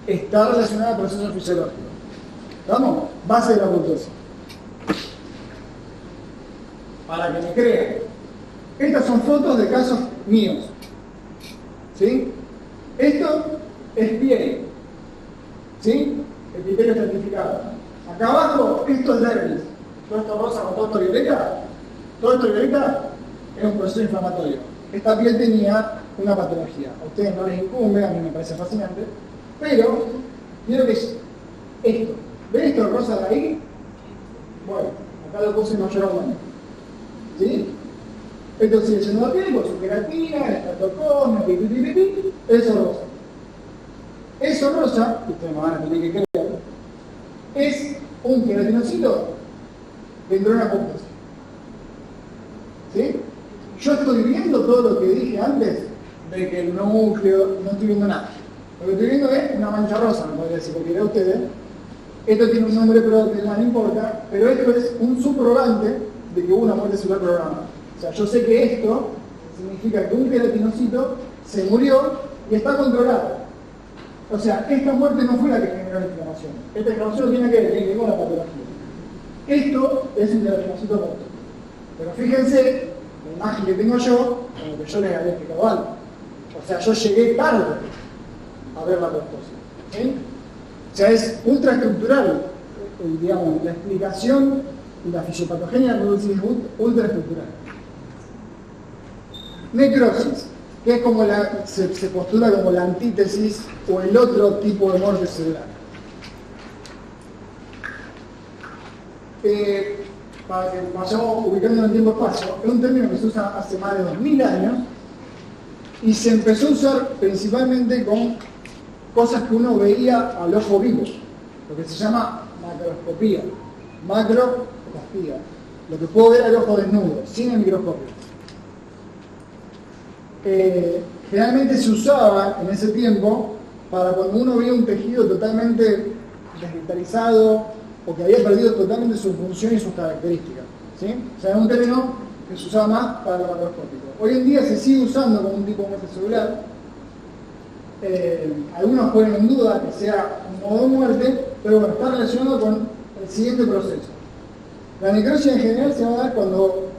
Está relacionada a procesos fisiológicos. ¿Estamos? Base de la apoptosis. Para que me crean. Estas son fotos de casos míos. ¿Sí? Esto es piel. ¿Sí? Epitelio estratificado. Acá abajo, esto es dermis. Todo esto rosa con todo esto violeta. Todo esto violeta es un proceso inflamatorio. Esta piel tenía una patología. A ustedes no les incumbe, a mí me parece fascinante. Pero, quiero que es esto. ¿Ven esto rosa de ahí? Bueno, acá lo puse en mayor aumento. ¿Sí? Esto sigue siendo la piel, con su queratina, estratocono, pipi, eso rosa. Eso rosa, ustedes me van a tener que creer, es un queratinocito dentro de una apoptosis. ¿Sí? Yo estoy viendo todo lo que dije antes de que el núcleo, no estoy viendo nada. Lo que estoy viendo es una mancha rosa, me podría decir, porque a ustedes. Esto tiene un nombre propio, no importa, pero esto es un subrogante de que hubo una muerte celular programada. O sea, yo sé que esto significa que un queratinocito se murió y está controlado. O sea, esta muerte no fue la que generó la inflamación. Esta inflamación tiene que ver con la patología. Esto es un queratinocito muerto. Pero fíjense, la imagen que tengo yo, con lo que yo les había explicado antes. O sea, yo llegué tarde a ver la apoptosis. ¿Sí? O sea, es ultraestructural, digamos, la explicación y la fisiopatogenia de la necrosis es ultraestructural. Necrosis, que es como se postula como la antítesis o el otro tipo de muerte celular. Para que vayamos ubicando en el tiempo-espacio, es un término que se usa hace más de 2000 años y se empezó a usar principalmente con cosas que uno veía al ojo vivo, lo que se llama macroscopía. Macroscopía, lo que puedo ver al ojo desnudo, sin el microscopio. Generalmente se usaba en ese tiempo para cuando uno veía un tejido totalmente desvitalizado o que había perdido totalmente su función y sus características, ¿sí? O sea, es un término que se usaba más para lo macroscópico. Hoy en día se sigue usando como un tipo de muerte celular. Algunos ponen en duda que sea un modo de muerte, pero bueno, está relacionado con el siguiente proceso. La necrosis en general se va a dar cuando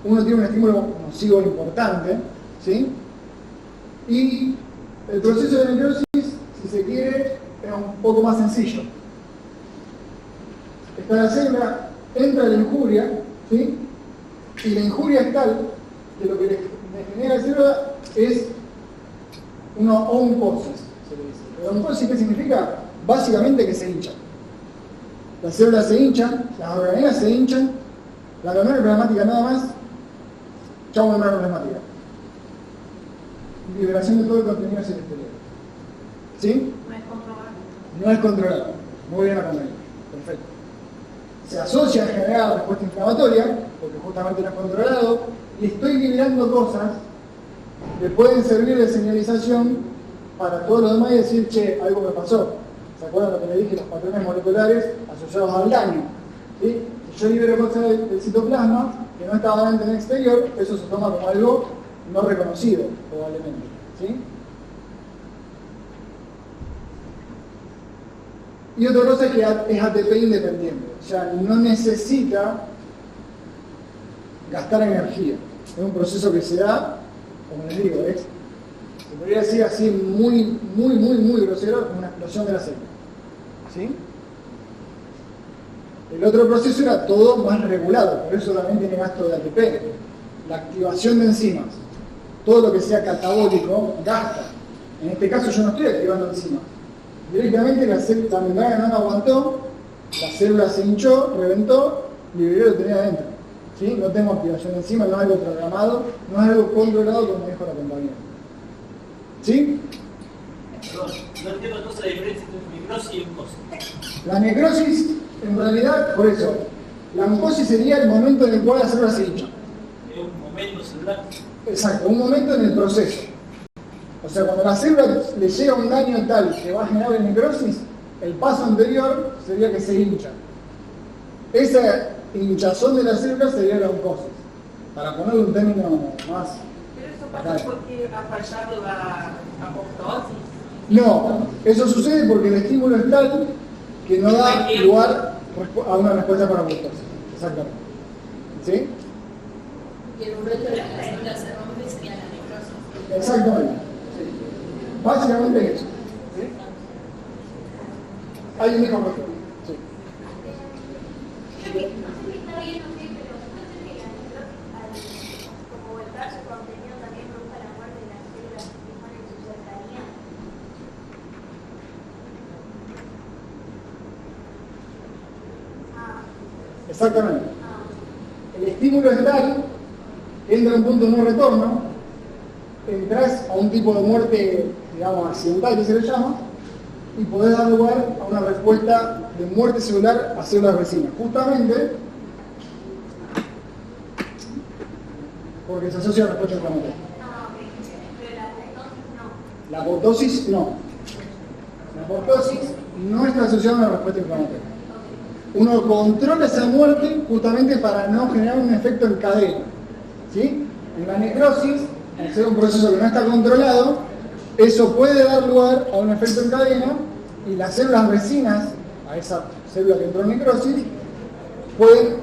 uno tiene un estímulo nocivo importante, ¿sí? Y el proceso de necrosis, si se quiere, es un poco más sencillo. La célula entra en la injuria, ¿sí? Y la injuria es tal que lo que le genera la célula es una oncosis, se le dice. ¿La oncosis qué significa? Básicamente que se hincha. Las células se hinchan, las organelas se hinchan, la membrana plasmática nada más, chau membrana plasmática. Liberación de todo el contenido hacia el exterior. ¿Sí? No es controlado. No es controlado. Muy bien acá, perfecto. Se asocia en general a la respuesta inflamatoria, porque justamente no es controlado, y estoy liberando cosas que pueden servir de señalización para todo lo demás y decir, che, algo me pasó. ¿Se acuerdan lo que le dije? Los patrones moleculares asociados al daño. ¿Sí? Si yo libero cosas del citoplasma que no estaban en el exterior, eso se toma como algo no reconocido, probablemente. ¿Sí? Y otra cosa es que es ATP independiente, o sea, no necesita gastar energía. Es un proceso que se da, como les digo, se podría decir así muy grosero, como una explosión de la célula. ¿Sí? El otro proceso era todo más regulado, por eso también tiene gasto de ATP. La activación de enzimas, todo lo que sea catabólico, gasta. En este caso yo no estoy activando enzimas. Directamente la membrana no aguantó, la célula se hinchó, reventó, liberó lo que tenía adentro. ¿Sí? No tengo activación de enzima, no es algo programado, no es algo controlado como dijo la compañera. ¿Sí? Perdón, no entiendo entonces la diferencia entre necrosis y oncosis. La necrosis, en realidad, por eso, la oncosis sería el momento en el cual la célula se hincha. Es un momento celular. Exacto, un momento en el proceso. O sea, cuando la célula le llega un daño tal que va a generar necrosis, el paso anterior sería que se hincha. Esa hinchazón de la célula sería la oncosis. Para ponerle un término más. Pero eso pasa porque ha fallado la apoptosis. No, eso sucede porque el estímulo es tal que no da lugar a una respuesta para apoptosis. Exactamente. ¿Sí? Y el momento en que la célula se rompe sería la necrosis. Exactamente. Básicamente eso. ¿Sí? Hay un hijo mejor. Sí. Creo que está bien, no sé, pero entonces que la necrosis, como volcar su contenido, también provoca la muerte de las células que están en su cercanía. Exactamente. El estímulo es tal, entra en un punto de no retorno, entras a un tipo de muerte, digamos, accidental que se le llama, y podés dar lugar a una respuesta de muerte celular a células vecinas. Justamente porque se asocia a la respuesta inflamatoria. Pero la necrosis no. La apoptosis no. La apoptosis no está asociada a una respuesta inflamatoria. Uno controla esa muerte justamente para no generar un efecto en cadena. ¿Sí? En la necrosis, al ser un proceso que no está controlado, eso puede dar lugar a un efecto en cadena y las células vecinas a esa célula que entró en necrosis pueden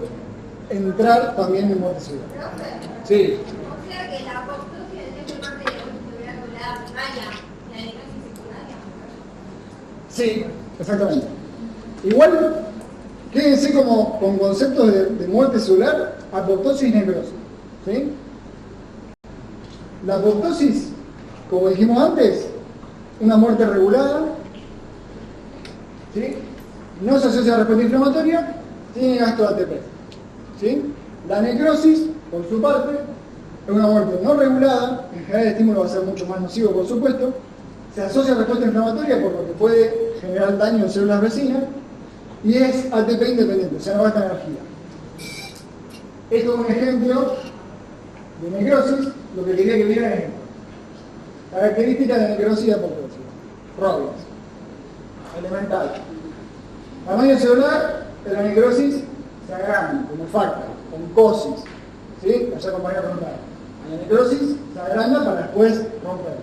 entrar también en muerte celular. Sí. O sea que la apoptosis es parte de la celular primaria, la necrosis secundaria. Sí, Exactamente. Igual, quédense como con conceptos de muerte celular, apoptosis y necrosis. ¿Sí? La apoptosis, como dijimos antes, una muerte regulada, ¿sí? No se asocia a respuesta inflamatoria, tiene gasto de ATP. ¿Sí? La necrosis, por su parte, es una muerte no regulada, en general el estímulo va a ser mucho más nocivo, por supuesto, se asocia a respuesta inflamatoria por lo que puede generar daño en células vecinas y es ATP independiente, o sea, no gasta energía. Esto es un ejemplo de necrosis, lo que quería que vieran es esto. Características de necrosis y apoptosis. Robbins. Elemental. Tamaño celular de la necrosis se agranda, como facta, con cosis. ¿Sí? Allá compañía frontal. La necrosis se agranda para después romperse.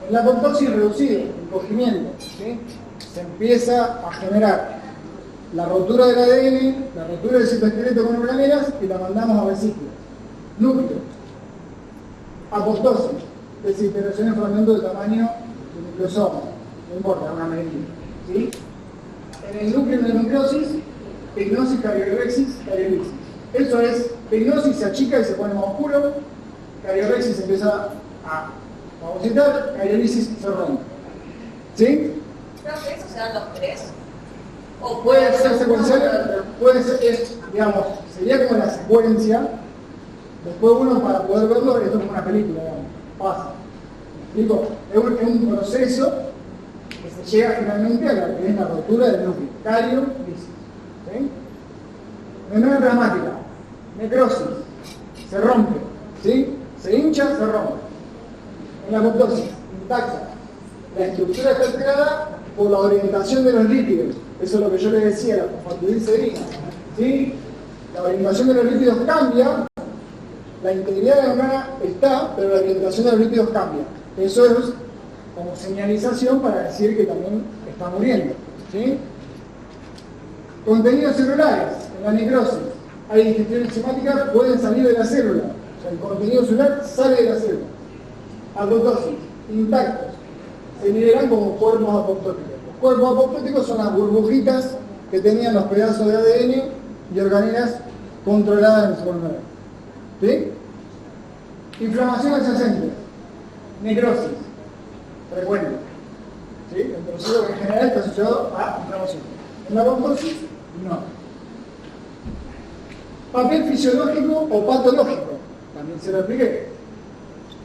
En la apoptosis reducido, encogimiento, ¿sí? Se empieza a generar la rotura del ADN, la rotura del citoesqueleto con organelas y la mandamos a vesículas. Núcleo. Apoptosis, desintegración en fragmento de tamaño de nucleosoma, no importa, una medida. ¿Sí? En el núcleo de la necrosis, pignosis, cariorexis, cariolipsis. Eso es, pignosis se achica y se pone más oscuro, cariorexis empieza a fagocitar, cariolipsis se rompe. ¿Sí? Creo que eso se dan los tres. O Puede ser secuencial, puede ser, digamos, sería como la secuencia. Después uno, para poder verlo, esto es como una película, digamos, pasa. Digo, es un proceso que se llega finalmente a la que es la rotura del núcleo, cariolipsis. ¿Sí? Membrana plasmática, necrosis, se rompe, ¿sí? Se hincha, se rompe. En la apoptosis, intacta. La estructura está alterada por la orientación de los lípidos. Eso es lo que yo les decía, la fosfatidilcerina. ¿Sí? La orientación de los lípidos cambia, la integridad de la membrana está, pero la orientación de los lípidos cambia. Eso es como señalización para decir que también está muriendo. ¿Sí? Contenidos celulares, en la necrosis. Hay digestión enzimática, pueden salir de la célula. O sea, el contenido celular sale de la célula. Apoptosis, intactos. Se liberan como cuerpos apoptóticos. Los cuerpos apoptóticos son las burbujitas que tenían los pedazos de ADN y organelas controladas en su forma. ¿Sí? Inflamación adyacente. Necrosis. Frecuente. ¿Sí? El proceso en general está asociado a inflamación. En la apoptosis, no. Papel fisiológico o patológico. También se lo expliqué.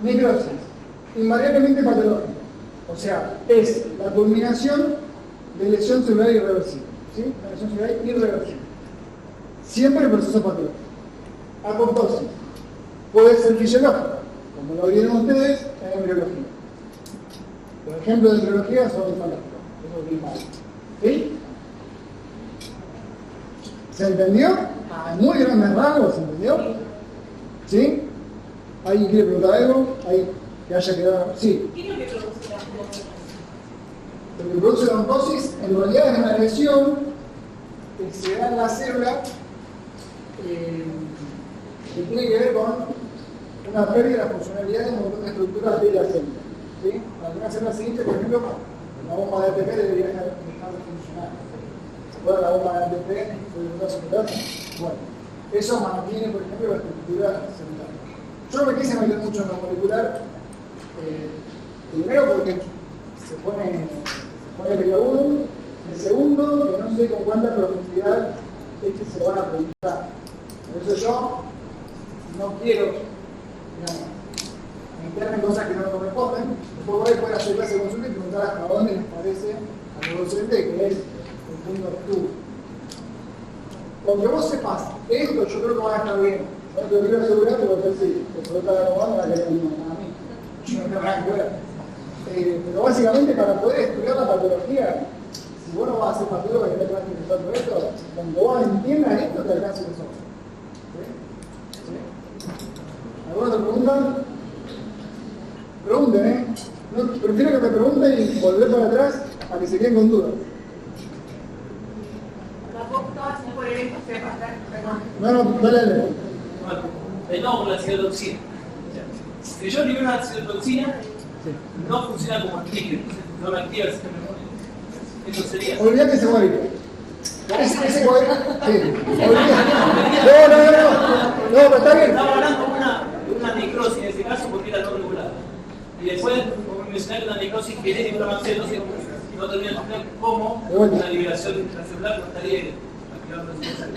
Necrosis. Invariablemente patológico. O sea, es la culminación de lesión celular irreversible. ¿Sí? Una lesión celular irreversible. Siempre el proceso patológico. Apoptosis. Puede ser fisiológico, como lo vieron ustedes en embriología. Por ejemplo, de embriología son hemológicos. Eso es bien. ¿Sí? ¿Se entendió? A muy grandes rasgos, ¿se entendió? ¿Sí? ¿Alguien quiere preguntar algo? ¿Ahí que haya quedado? Sí. ¿Qué es lo que produce la oncosis? Lo que produce la oncosis en realidad es una lesión que se da en la célula que tiene que ver con una pérdida de la funcionalidad de un montón de estructuras de la célula. ¿Sí? Algunas células siguientes, por ejemplo, la bomba de ATP debería dejar de funcionar. ¿Se acuerdan la bomba de ATP? Bueno, eso mantiene, por ejemplo, la estructura celular. Yo no me quise meter mucho en lo molecular, primero porque se pone peliagudo, el segundo, que no sé con cuánta profundidad es que se van a preguntar. Por eso yo no quiero, digamos, meterme en cosas que no me corresponden. Después por ahí pueden hacer clase de consulta y preguntar hasta dónde les parece a los docentes que es el punto de estudio. Con que vos sepas esto, yo creo que va a estar bien. No te lo quiero asegurar, pero sí, te suelta la robada, no la quería a mí. Yo no tengo nada que ver. Pero básicamente para poder estudiar la patología, si vos no vas a ser patólogo que te vas a interesar por esto, cuando vos entiendas esto te alcanza el sol. ¿Sí? ¿Alguna otra pregunta? Pregunten, No, prefiero que me pregunten y volver para atrás a que se queden con dudas. No, dale. Estamos con la cidotoxina. Si yo libero la cidotoxina, no funciona como antígeno, no me activa el sistema inmune. Eso sería. Olvídate ese cuadrito. Ese cuadrito. Sí. Olvídate. No, pero está bien. Estaba hablando de una necrosis en ese caso porque era no regulada. Y después, como mencioné, una necrosis genética, una macetosis, no termina de explicar cómo una liberación intracelular no estaría activando el sistema.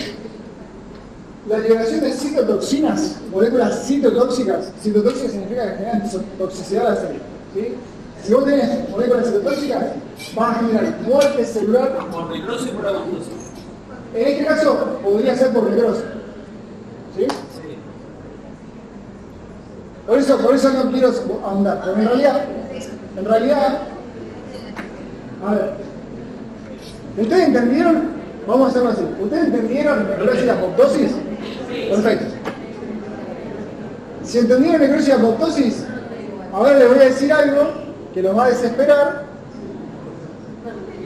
La liberación de citotoxinas, moléculas citotóxicas, citotóxicas significa que generan toxicidad a la célula. ¿Sí? Si vos tenés moléculas citotóxicas, van a generar muerte celular. Por necrosis y por apoptosis. En este caso, podría ser por necrosis. ¿Sí? Sí. Por eso no quiero ahondar. Pero en realidad, a ver, ¿ustedes entendieron? Vamos a hacerlo así. ¿Ustedes entendieron necrosis y apoptosis? Perfecto. Si entendieron necrosis y apoptosis, ahora les voy a decir algo que los va a desesperar,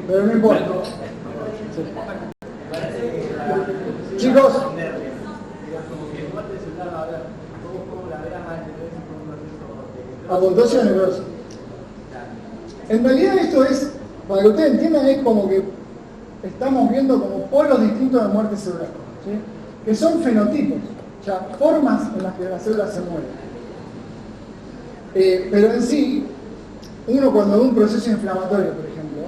pero no importa. Sí. Chicos, apoptosis o necrosis. En realidad esto es, para que ustedes entiendan, es como que estamos viendo como polos distintos de muerte celular, ¿sí? Que son fenotipos, o sea, formas en las que las células se mueven. Pero en sí, uno cuando ve un proceso inflamatorio, por ejemplo,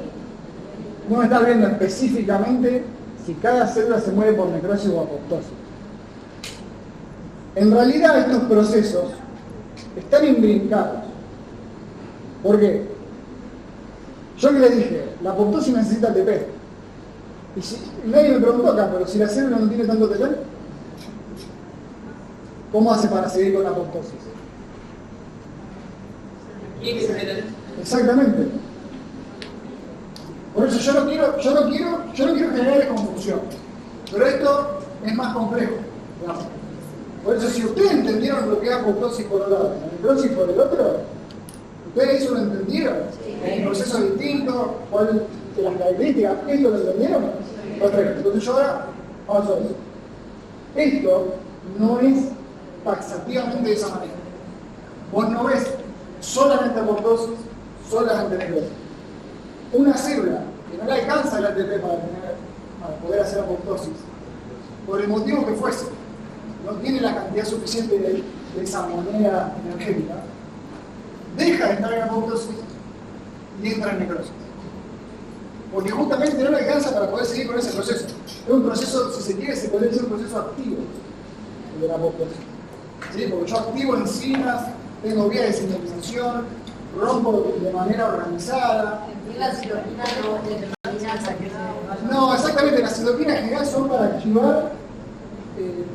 no está viendo específicamente si cada célula se mueve por necrosis o apoptosis. En realidad estos procesos están imbrincados. ¿Por qué? Yo que les dije, la apoptosis necesita ATP. Y si, nadie me preguntó acá, pero si la célula no tiene tanto ATP, ¿cómo hace para seguir con la apoptosis? Exactamente. Por eso yo no quiero generar confusión. Pero esto es más complejo, digamos. Por eso si ustedes entendieron lo que es apoptosis por un lado y necrosis por el otro, ustedes eso lo entendieron. En procesos distintos, cuál de las características, ¿esto lo entendieron? Perfecto. Entonces yo ahora vamos a ver eso. Esto no es taxativamente de esa manera. Vos no ves solamente apoptosis, solamente necrosis. Una célula que no le alcanza el ATP para poder hacer apoptosis, por el motivo que fuese, no tiene la cantidad suficiente de esa moneda energética, deja de estar en apoptosis y entra en necrosis. Porque justamente no le alcanza para poder seguir con ese proceso. Es un proceso, si se quiere, se puede decir un proceso activo de la apoptosis. ¿Sí? Porque yo activo enzimas, tengo vías de sintetización, rompo de manera organizada. No, exactamente, las citoquinas en general son para activar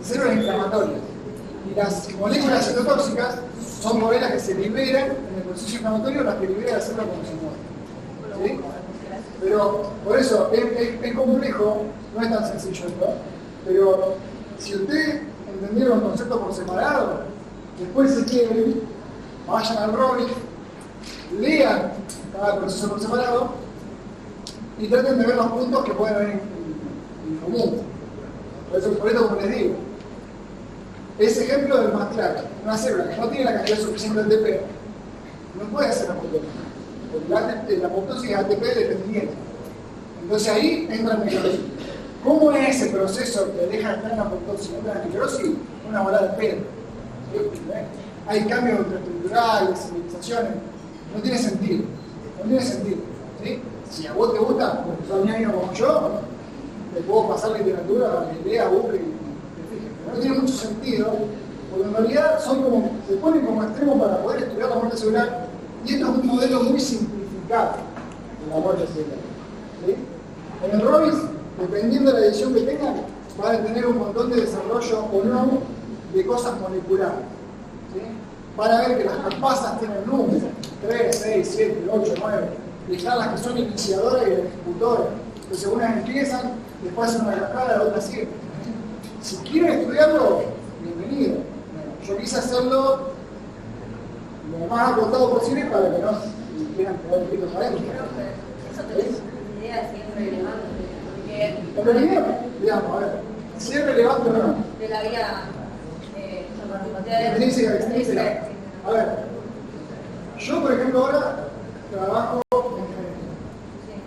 células inflamatorias. Y las moléculas citotóxicas son moléculas que se liberan en el proceso inflamatorio, las que libera la célula cuando se muere. ¿Sí? Pero por eso es complejo, no es tan sencillo esto, pero si ustedes entendieron los conceptos por separado, después si quieren, vayan al Robbins, lean cada proceso por separado y traten de ver los puntos que pueden haber en común. Por eso, como les digo, ese ejemplo es el más claro. Una célula que no tiene la cantidad suficiente de ATP no puede hacer apoptosis, porque la apoptosis es ATP dependiente. Entonces ahí entra en necrosis. ¿Cómo es ese proceso que deja de estar en apoptosis y entra en necrosis? Una bola de pedo. Hay cambios intraestructurales, civilizaciones. No tiene sentido. No tiene sentido. ¿Sí? Si a vos te gusta, porque sos ñaño como yo, te puedo pasar literatura para que leas, busques y te fijes. Pero no tiene mucho sentido, porque en realidad se ponen como extremo para poder estudiar la muerte celular. Y esto es un modelo muy simplificado de la muerte celular. ¿Sí? En el Robbins, dependiendo de la edición que tengan, van a tener un montón de desarrollo o no de cosas moleculares. ¿Sí? Van a ver que las caspasas tienen números, 3, 6, 7, 8, 9, y están las que son iniciadoras y las ejecutoras. Entonces unas empiezan, después hacen una cascada, la otra sigue. Si quieren estudiarlo, bienvenido. Yo quise hacerlo lo más acotado posible para que no quieran quedar un poquito para adentro. Eso te es una idea siempre relevante, porque En realidad, digamos, a ver, si es relevante o no. de la vida Experiencia. A ver, yo por ejemplo ahora trabajo en genética.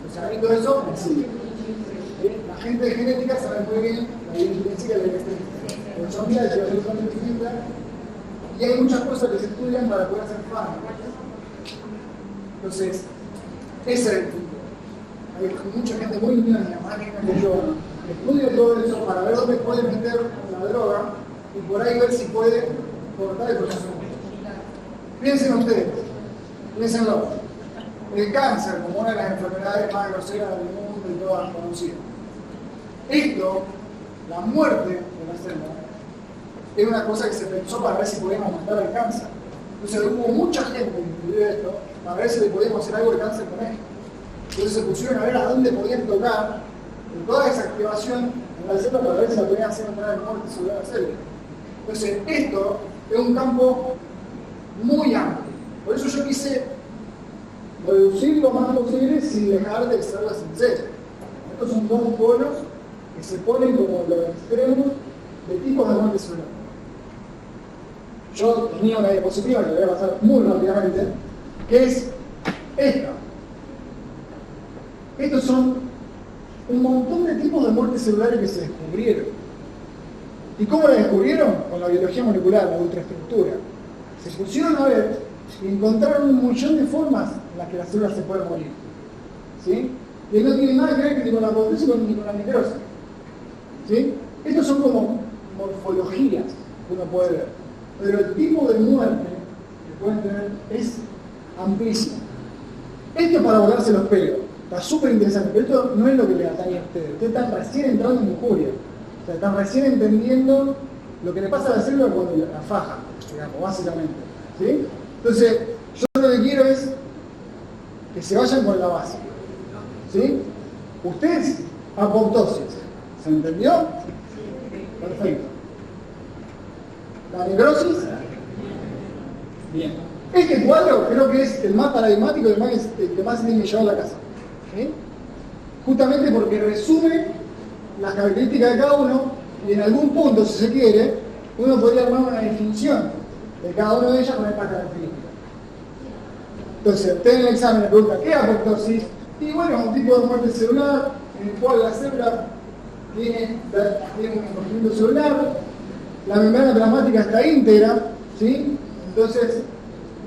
O sea, y todo eso, sí. La gente de genética sabe muy bien la diferencia de la electrónica, de la y hay muchas cosas que se estudian para poder hacer fármacos. Entonces, ese es el punto. Hay mucha gente muy ñoña, más que yo, que estudia todo eso para ver dónde puede meter la droga y por ahí ver si puede cortar el proceso. Piensen ustedes, piénsenlo. El cáncer, como una de las enfermedades más groseras del mundo y todas conocidas. Esto, la muerte de la célula, es una cosa que se pensó para ver si podíamos matar el cáncer. Entonces hubo mucha gente que estudió esto para ver si le podíamos hacer algo de cáncer con esto. Entonces se pusieron a ver a dónde podían tocar en toda esa activación en la célula para ver si la podían hacer entrar en muerte celular a la célula. Entonces esto es un campo muy amplio. Por eso yo quise reducir lo más posible sin dejar de ser las células. Estos son dos polos que se ponen como los extremos de tipos de muerte celular. Yo tenía una diapositiva que voy a pasar muy rápidamente, que es esta. Estos son un montón de tipos de muertes celulares que se descubrieron. ¿Y cómo la descubrieron? Con la biología molecular, la ultraestructura. Se pusieron a ver y encontraron un millón de formas en las que las células se pueden morir. ¿Sí? Y no tiene nada que ver ni con la apoptosis ni con la necrosis. ¿Sí? Estos son como morfologías que uno puede ver. Pero el tipo de muerte que pueden tener es amplísimo. Esto es para volarse los pelos. Está súper interesante, pero esto no es lo que le atañe a ustedes. Ustedes están recién entrando en lujuria. O sea, están recién entendiendo lo que le pasa a la célula cuando la faja, digamos, básicamente. ¿Sí? Entonces, yo lo que quiero es que se vayan con la base. ¿Sí? Ustedes, apoptosis. ¿Se entendió? Perfecto. ¿La necrosis? Bien. Este cuadro creo que es el más paradigmático y el que más se tiene que llevar a la casa. ¿Sí? Justamente porque resume las características de cada uno y en algún punto, si se quiere, uno podría armar una definición de cada una de ellas con estas características. Entonces, usted en el examen le pregunta ¿qué es apoptosis? Y bueno, es un tipo de muerte celular en el cual la célula tiene un movimiento celular, la membrana plasmática está íntegra, ¿sí? Entonces,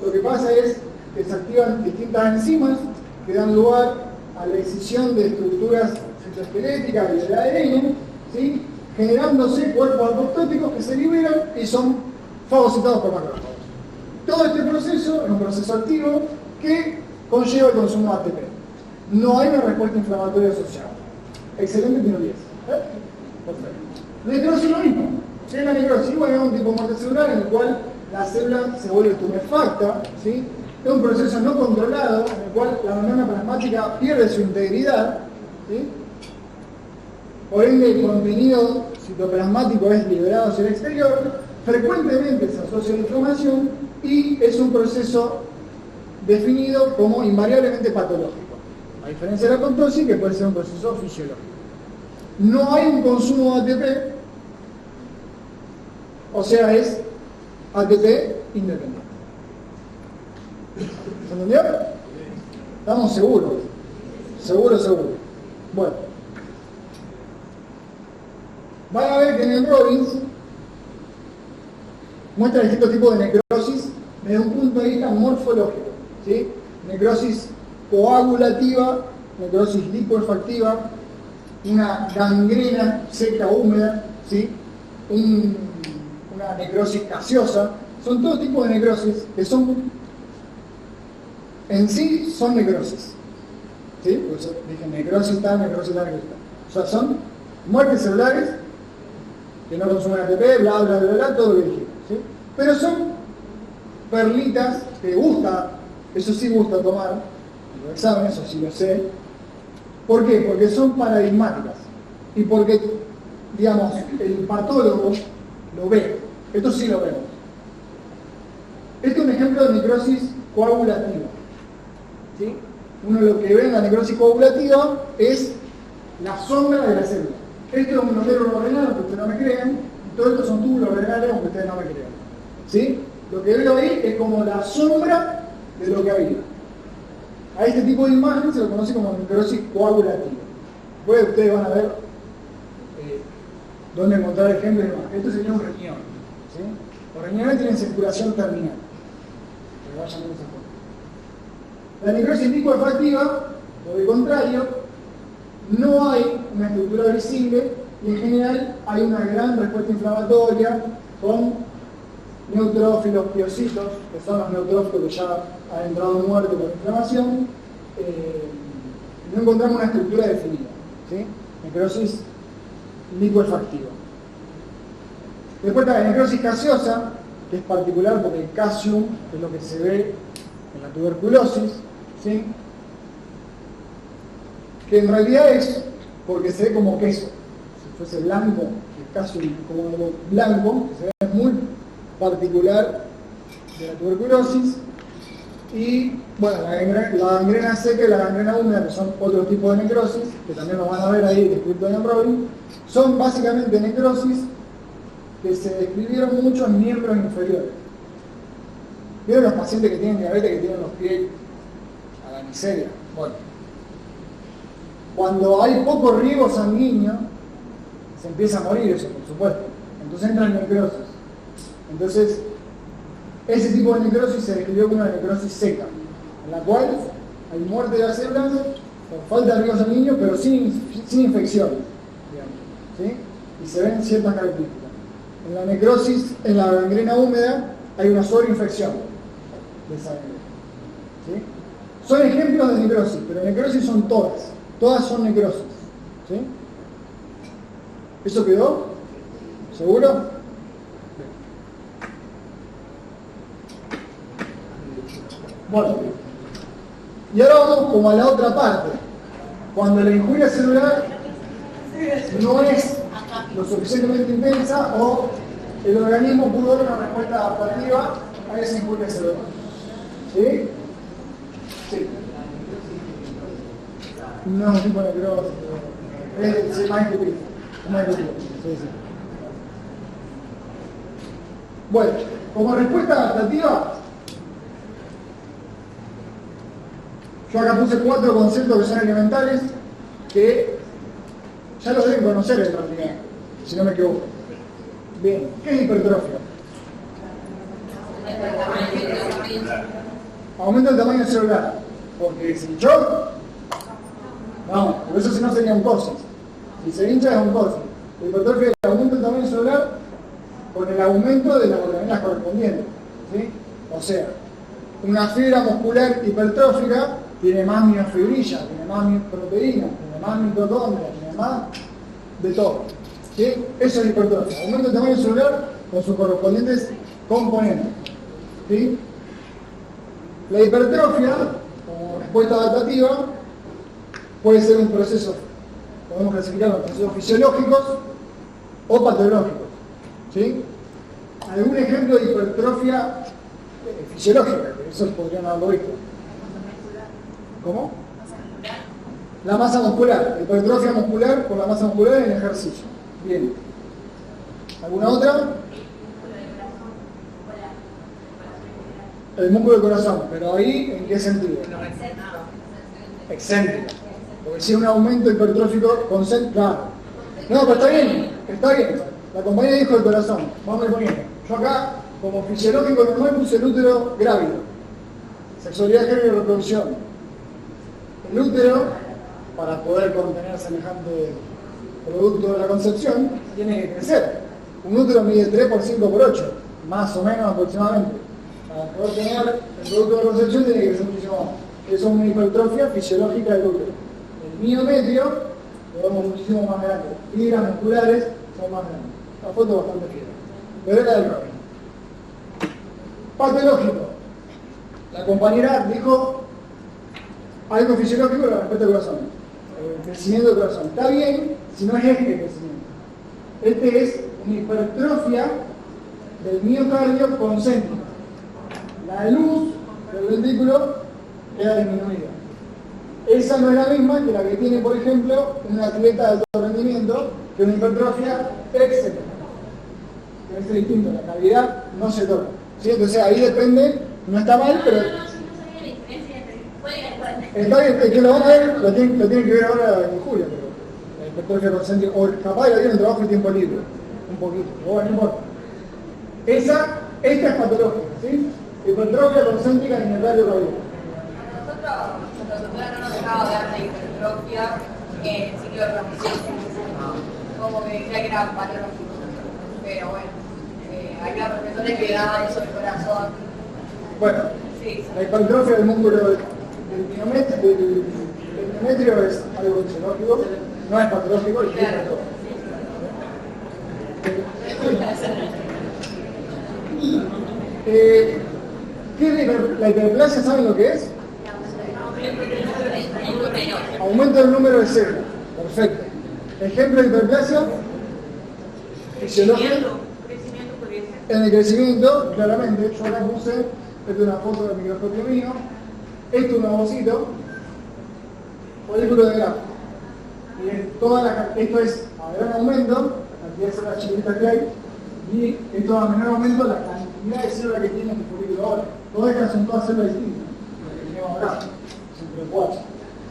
lo que pasa es que se activan distintas enzimas que dan lugar a la escisión de estructuras citoesqueléticas y del ADN, ¿sí? Generándose cuerpos apoptóticos que se liberan y son fagocitados por macrófagos. Todo este proceso es un proceso activo que conlleva el consumo de ATP. No hay una respuesta inflamatoria asociada. Excelente, tiene 10. Perfecto. Necrosis lo mismo. ¿Qué es la necrosis? Bueno, es un tipo de muerte celular en el cual la célula se vuelve tumefacta, ¿sí? Es un proceso no controlado en el cual la membrana plasmática pierde su integridad, ¿sí? Por ende el contenido citoplasmático es liberado hacia el exterior, frecuentemente se asocia a la inflamación y es un proceso definido como invariablemente patológico, a diferencia de la apoptosis que puede ser un proceso fisiológico. No hay un consumo de ATP, o sea, es ATP independiente. ¿Se entendió? ¿Estamos seguros? Seguro. Bueno. Van a ver que en el Robbins muestra distintos tipos de necrosis desde un punto de vista morfológico. ¿Sí? Necrosis coagulativa, necrosis lipoefactiva, una gangrena seca húmeda, ¿sí? Una necrosis gaseosa. Son todo tipo de necrosis que son en sí son necrosis. ¿Sí? Por eso dije necrosis tal, necrosis tal, necrosis tal. O sea, son muertes celulares que no consumen ATP, bla, bla, bla, bla, todo lo que dijimos. ¿Sí? Pero son perlitas que gusta, eso sí gusta tomar, en los exámenes, eso sí lo sé. ¿Por qué? Porque son paradigmáticas. Y porque, digamos, el patólogo lo ve. Esto sí lo vemos. Este es un ejemplo de necrosis coagulativa. ¿Sí? Uno lo que ve en la necrosis coagulativa es la sombra de la célula. Esto es un glomérulo renal, aunque ustedes no me crean, y todo esto son túbulos renales, aunque ustedes no me crean. ¿Sí? Lo que veo ahí es como la sombra de lo que había. A este tipo de imagen se lo conoce como necrosis coagulativa. Después ustedes van a ver dónde encontrar ejemplos de imagen. Esto sería un riñón. ¿Sí? Los riñones tienen circulación terminal. Que vayan de esa forma. La necrosis licuefactiva, por el contrario, no hay una estructura visible y en general hay una gran respuesta inflamatoria con neutrófilos piocitos, que son los neutrófilos que ya han entrado en muerte por inflamación. No encontramos una estructura definida. ¿Sí? Necrosis licuefactiva. Después está la necrosis gaseosa, que es particular porque el calcium es lo que se ve en la tuberculosis, ¿sí? Que en realidad es porque se ve como queso. Si fuese blanco, el calcium como algo blanco, que se ve muy particular de la tuberculosis. Y bueno, la gangrena seca y la gangrena húmeda, que son otros tipos de necrosis, que también lo van a ver ahí descrito en el Robin, son básicamente necrosis que se describieron mucho en miembros inferiores. ¿Vieron los pacientes que tienen diabetes que tienen los pies a la miseria? Bueno, cuando hay poco riego sanguíneo, se empieza a morir eso, por supuesto. Entonces entra en necrosis. Entonces, ese tipo de necrosis se describió como una necrosis seca, en la cual hay muerte de las células por falta de riego sanguíneo, pero sin infección, digamos, ¿sí? Y se ven ciertas características. En la necrosis, en la gangrena húmeda, hay una sobreinfección de esa gangrena, ¿sí? Son ejemplos de necrosis, pero necrosis son todas son necrosis, ¿sí? ¿Eso quedó? ¿Seguro? Bueno, y ahora vamos como a la otra parte. Cuando la injuria celular no es lo suficientemente intensa o el organismo pudo dar una respuesta adaptativa a esa injuria celular. ¿Sí? Sí. No es un tipo de necrosis. Es más discutido. Sí. Bueno, como respuesta adaptativa, yo acá puse 4 conceptos que son elementales que ya los deben conocer en realidad, si no me equivoco. Bien, ¿qué es hipertrofia? Aumenta el tamaño celular. Porque si yo, no, por eso si no sería un cosis. Si se hincha es un cosis. La hipertrofia es el aumento del tamaño celular con el aumento de las organelas correspondientes, ¿sí? O sea, una fibra muscular hipertrófica tiene más miofibrilla, tiene más proteína, tiene más mitocondria, tiene más de todo. ¿Sí? Eso es hipertrofia. Aumento del tamaño celular con sus correspondientes componentes. ¿Sí? La hipertrofia, como respuesta adaptativa, puede ser un proceso, podemos clasificarlo en procesos fisiológicos o patológicos. ¿Sí? ¿Algún ejemplo de hipertrofia fisiológica? Eso podrían haberlo visto. ¿Cómo? La masa muscular, hipertrofia muscular por la masa muscular en el ejercicio. Bien. ¿Alguna otra? El músculo del corazón, pero ahí, ¿en qué sentido? Excéntrico. Porque si es un aumento hipertrófico concéntrico. No, pero está bien. La compañía dijo el corazón. Vamos a ir poniendo. Yo acá, como fisiológico normal, puse el útero grávido. Sexualidad, género y reproducción. El útero, para poder contener semejante producto de la concepción, tiene que crecer. Un útero mide 3 por 5 por 8, más o menos aproximadamente. Para poder tener el producto de la concepción tiene que crecer muchísimo más. Eso es una hipertrofia fisiológica del útero. El miometrio lo vemos muchísimo más grande. Fibras musculares son más grandes. La foto es bastante fiel. Pero era del Robin. Patológico. La compañera dijo algo fisiológico con respecto al corazón. El crecimiento del corazón. Está bien si no es este crecimiento. Este es una hipertrofia del miocardio concéntrico. La luz del ventrículo queda disminuida. Esa no es la misma que la que tiene, por ejemplo, un atleta de alto rendimiento, que es una hipertrofia excéntrica. Es distinto, la cavidad no se toca. ¿Sí? Entonces ahí depende, no está mal, pero... Está bien, el que lo van a ver, lo tienen que ver ahora en julio, pero hipertrofia concéntrica, o capaz la tienen trabajo en tiempo libre, un poquito, pero bueno, no importa. Esta es patológica, ¿sí? Hipertrofia concéntrica en el radio caudal. Nuestra doctora no nos dejaba hablar de hipertrofia en el ciclo de transmisión. Como que decía que era patológico. Pero bueno, había profesores que daban eso de corazón. Bueno, Sí. la hipertrofia del músculo del miometrio es algo fisiológico, no es patológico y es patológico. ¿Qué es la hiperplasia? ¿Saben lo que es? Aumento del número de células. Perfecto. Ejemplo de hiperplasia fisiológica. Crecimiento podría ser. En el crecimiento, claramente, yo acá puse, esta es una foto del microscopio mío, esto es un ovocito, folículo de grafo. Y esto es a gran aumento, la cantidad de células chiquitas que hay, y esto a menor aumento, la cantidad de células que tiene el folículo ahora. Todas estas son todas células distintas, las que tenemos acá, son 4.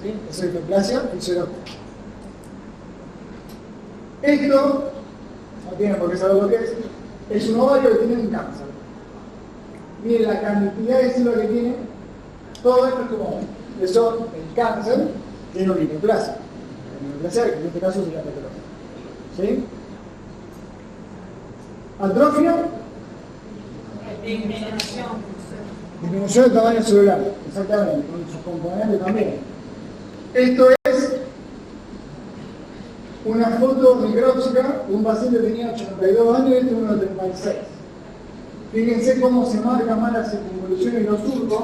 ¿Sí? Eso es hiperplasia fisiológica. Esto, no tienen por qué saber lo que es un ovario que tiene un cáncer. Miren la cantidad de células que tiene, todo esto es como eso, el cáncer tiene una hiperplasia. La hiperplasia, que en este caso sería patológica. ¿Sí? Atrofia, disminución del tamaño celular, exactamente, con sus componentes también. Esto es una foto micrópsica de un paciente que tenía 82 años y este uno de 36. Fíjense cómo se marcan más las circunvoluciones y los surcos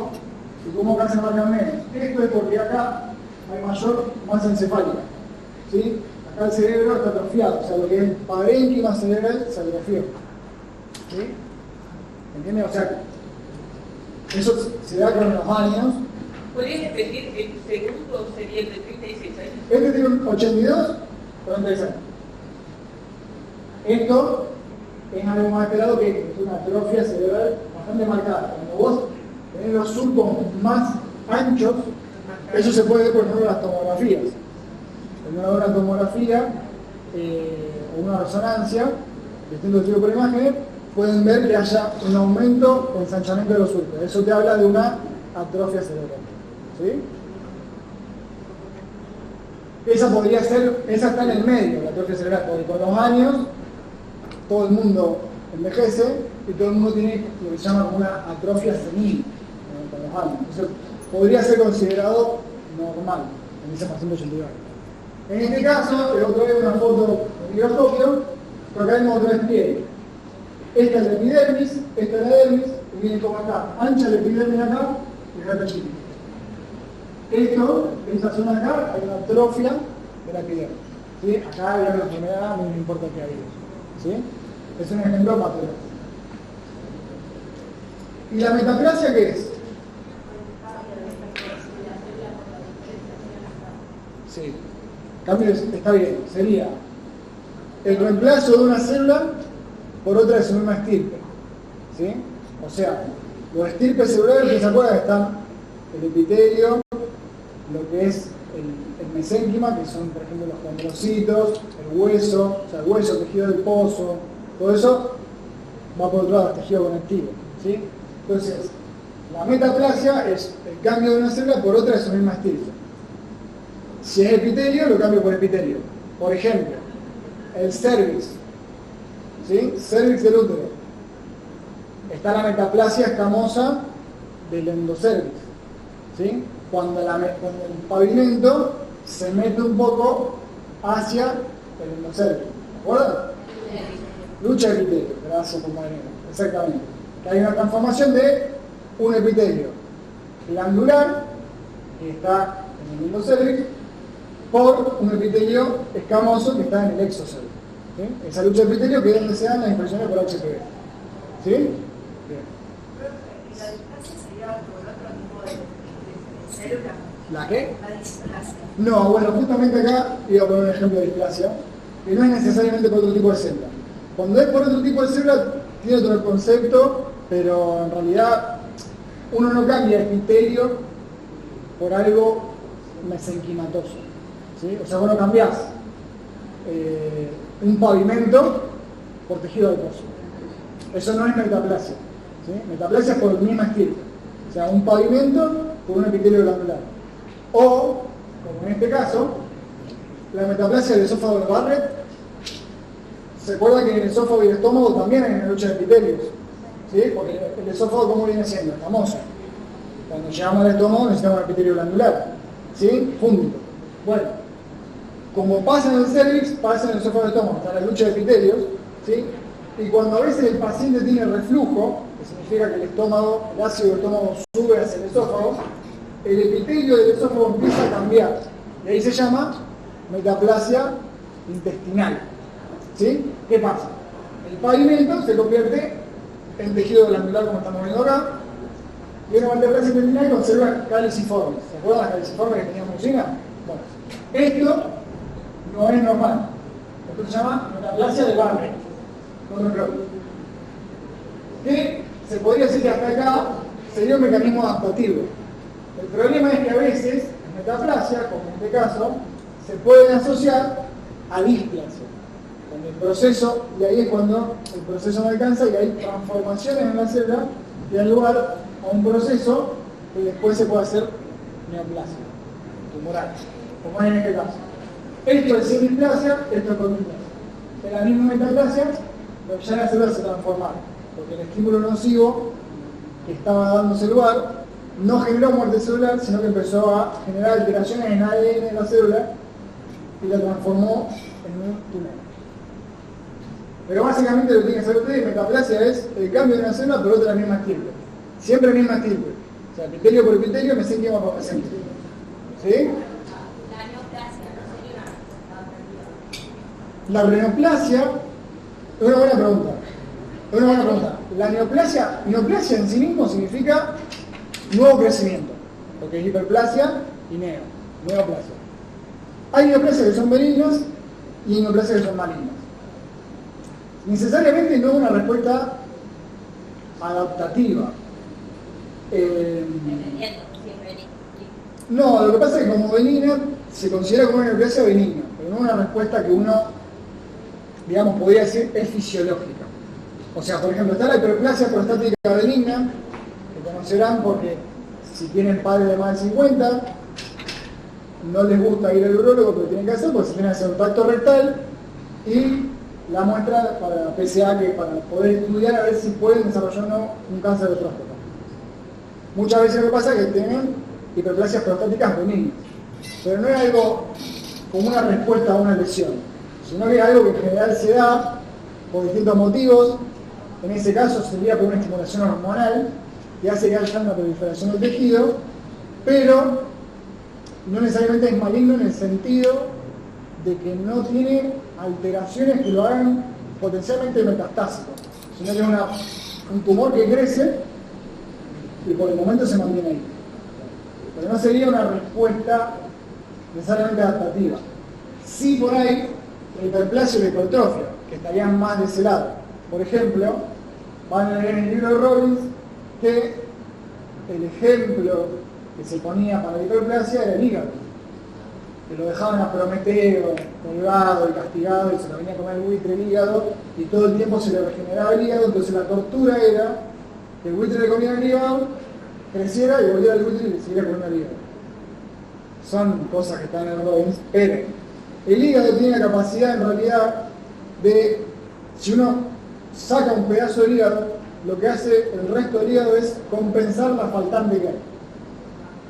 y cómo acá se marcan menos. Esto es porque acá hay mayor masa encefálica. ¿Sí? Acá el cerebro está atrofiado, o sea, lo que es el parénquima cerebral se atrofió. ¿Sí? ¿Entienden? O sea, eso se da con los años. ¿Podrías repetir el segundo sería el de 36 años? Este tiene un 82, 46. Esto es algo más esperado que es una atrofia cerebral bastante marcada. Cuando vos tenés los surcos más anchos, eso se puede ver por ejemplo en las tomografías. Cuando uno ve una tomografía o una resonancia, distintos tipos por imágenes, pueden ver que haya un aumento o ensanchamiento de los surcos. Eso te habla de una atrofia cerebral. ¿Sí? Esa está en el medio, la atrofia cerebral, porque con los años todo el mundo envejece y todo el mundo tiene lo que se llama como una atrofia senil con los años. Entonces podría ser considerado normal en ese paciente 82. En este caso, otra vez una foto de microscopio, pero acá vemos otra vez piel. Esta es la epidermis, esta es la dermis, y miren como acá, ancha la epidermis acá y acá está chiquita. Esta zona de acá, hay una atrofia de la epidermis. ¿Sí? Acá hay una enfermedad, no importa qué hay. ¿Sí? Es un ejemplo patológico. ¿Y la metaplasia qué es? Sí. Cambio está bien. Sería el reemplazo de una célula por otra de su misma estirpe. ¿Sí? O sea, los estirpes celulares que se acuerdan están el epitelio, lo que es el mesénquima, que son por ejemplo los condrocitos, el hueso, o sea, el hueso, tejido del pozo, todo eso va por otro lado, el tejido conectivo. ¿Sí? Entonces, la metaplasia es el cambio de una célula por otra de su misma estirpe. Si es epitelio, lo cambio por epitelio. Por ejemplo, el cervix, ¿sí? Cervix del útero. Está la metaplasia escamosa del endocervix. ¿Sí? Cuando el pavimento se mete un poco hacia el endocervix. ¿De acuerdo? Lucha de epitelio, gracias compañero. Exactamente. Que hay una transformación de un epitelio glandular, que está en el endocervix, por un epitelio escamoso que está en el exocervix. ¿Sí? Esa lucha de epitelio que es donde se dan las infecciones por HPV. ¿Sí? Bien. ¿La displasia sería por otro tipo de célula? ¿La qué? La displasia. No, bueno, justamente acá iba a poner un ejemplo de displasia, que no es necesariamente por otro tipo de célula. Cuando es por otro tipo de célula, tiene otro concepto, pero en realidad uno no cambia epitelio por algo mesenquimatoso. ¿Sí? O sea, vos no cambiás un pavimento por tejido adiposo. Eso no es metaplasia. ¿Sí? Metaplasia es por el mismo estilo. O sea, un pavimento por un epitelio glandular. O, como en este caso, la metaplasia del esófago de Barrett. ¿Se acuerdan que en el esófago y el estómago también hay una lucha de epitelios? ¿Sí? Porque el esófago, ¿cómo viene siendo? Famoso. Cuando llegamos al estómago necesitamos un epitelio glandular. ¿Sí? Fúngico. Bueno, como pasa en el cervix, pasa en el esófago y el estómago. Está la lucha de epitelios. ¿Sí? Y cuando a veces el paciente tiene reflujo, que significa que el estómago, el ácido del estómago sube hacia el esófago, el epitelio del esófago empieza a cambiar. Y ahí se llama metaplasia intestinal. ¿Sí? ¿Qué pasa? El pavimento se convierte en tejido glandular, como estamos viendo acá, y una metaplasia intestinal conserva caliciformes. ¿Se acuerdan las caliciformes que teníamos Musina? Bueno, esto no es normal. Esto se llama metaplasia de Barrett. Que se podría decir que hasta acá sería un mecanismo adaptativo. El problema es que a veces en metaplasia, como en este caso, se pueden asociar a displasia. Cuando el proceso, y ahí es cuando el proceso no alcanza y hay transformaciones en la célula que dan lugar a un proceso que después se puede hacer neoplasia, tumoral, como es en este caso. Esto es sin displasia, esto es con displasia. En la misma metaplasia, pero ya las células se transformaron, porque el estímulo nocivo que estaba dándose lugar no generó muerte celular, sino que empezó a generar alteraciones en ADN de la célula y la transformó en un tumor. Pero básicamente lo que tienen que saber ustedes, metaplasia es el cambio de una célula por otra misma estirpe. Siempre la misma estirpe. O sea, epitelio por epitelio, mesénquima por mesénquima. ¿Sí? La neoplasia es una buena pregunta. Es una buena pregunta. La neoplasia en sí mismo significa nuevo crecimiento, porque es hiperplasia y neoplasia. Hay neoplasias que son benignas y neoplasias que son malignas. Necesariamente no es una respuesta adaptativa. No, lo que pasa es que como benigna se considera como una neoplasia benigna, pero no una respuesta que uno, digamos, podría decir es fisiológica. O sea, por ejemplo, está la hiperplasia prostática benigna, que conocerán porque si tienen padres de más de 50, no les gusta ir al urólogo, pero tienen que hacer, porque se tienen que hacer un tacto rectal y la muestra para PSA, que para poder estudiar a ver si pueden desarrollar o no un cáncer de próstata. Muchas veces lo que pasa es que tienen hiperplasias prostáticas benignas, pero no es algo como una respuesta a una lesión, sino que es algo que en general se da por distintos motivos. En ese caso sería por una estimulación hormonal que hace que haya una proliferación del tejido, pero no necesariamente es maligno en el sentido de que no tiene alteraciones que lo hagan potencialmente metastásico, sino que es un tumor que crece y por el momento se mantiene ahí. Pero no sería una respuesta necesariamente adaptativa. Sí, por ahí, la hiperplasia y la hipertrofia, que estarían más de ese lado. Por ejemplo, van a leer en el libro de Robbins que el ejemplo que se ponía para la hiperplasia era el hígado, que lo dejaban a Prometeo colgado y castigado y se lo venía a comer el buitre el hígado y todo el tiempo se le regeneraba el hígado. Entonces la tortura era que el buitre le comía el hígado, creciera y volviera al buitre y le siguiera comiendo el hígado. Son cosas que están en Robbins, pero el hígado tiene la capacidad en realidad de, si uno saca un pedazo del hígado, lo que hace el resto del hígado es compensar la faltante que hay.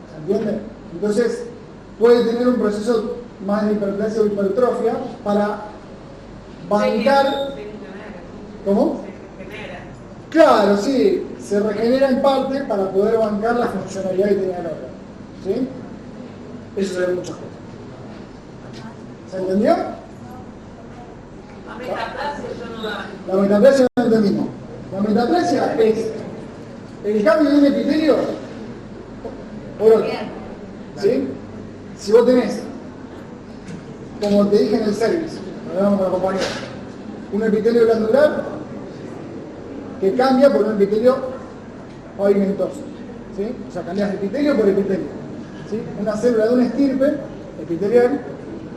¿Se entiende? Entonces puede tener un proceso más de hiperplasia o hipertrofia para bancar. ¿Cómo? Se regenera. Claro, sí, se regenera en parte para poder bancar la funcionalidad que tenía el órgano. ¿Sí? Eso se ve en muchas cosas. ¿Se entendió? La metaplasia yo no la... La metaplasia no entendimos. La metaplasia es el cambio de un epitelio por otro. ¿Sí? Si vos tenés, como te dije en el service, hablamos con la compañera, un epitelio glandular que cambia por un epitelio pavimentoso. ¿Sí? O sea, cambias epitelio por epitelio. ¿sí? Una célula de una estirpe epitelial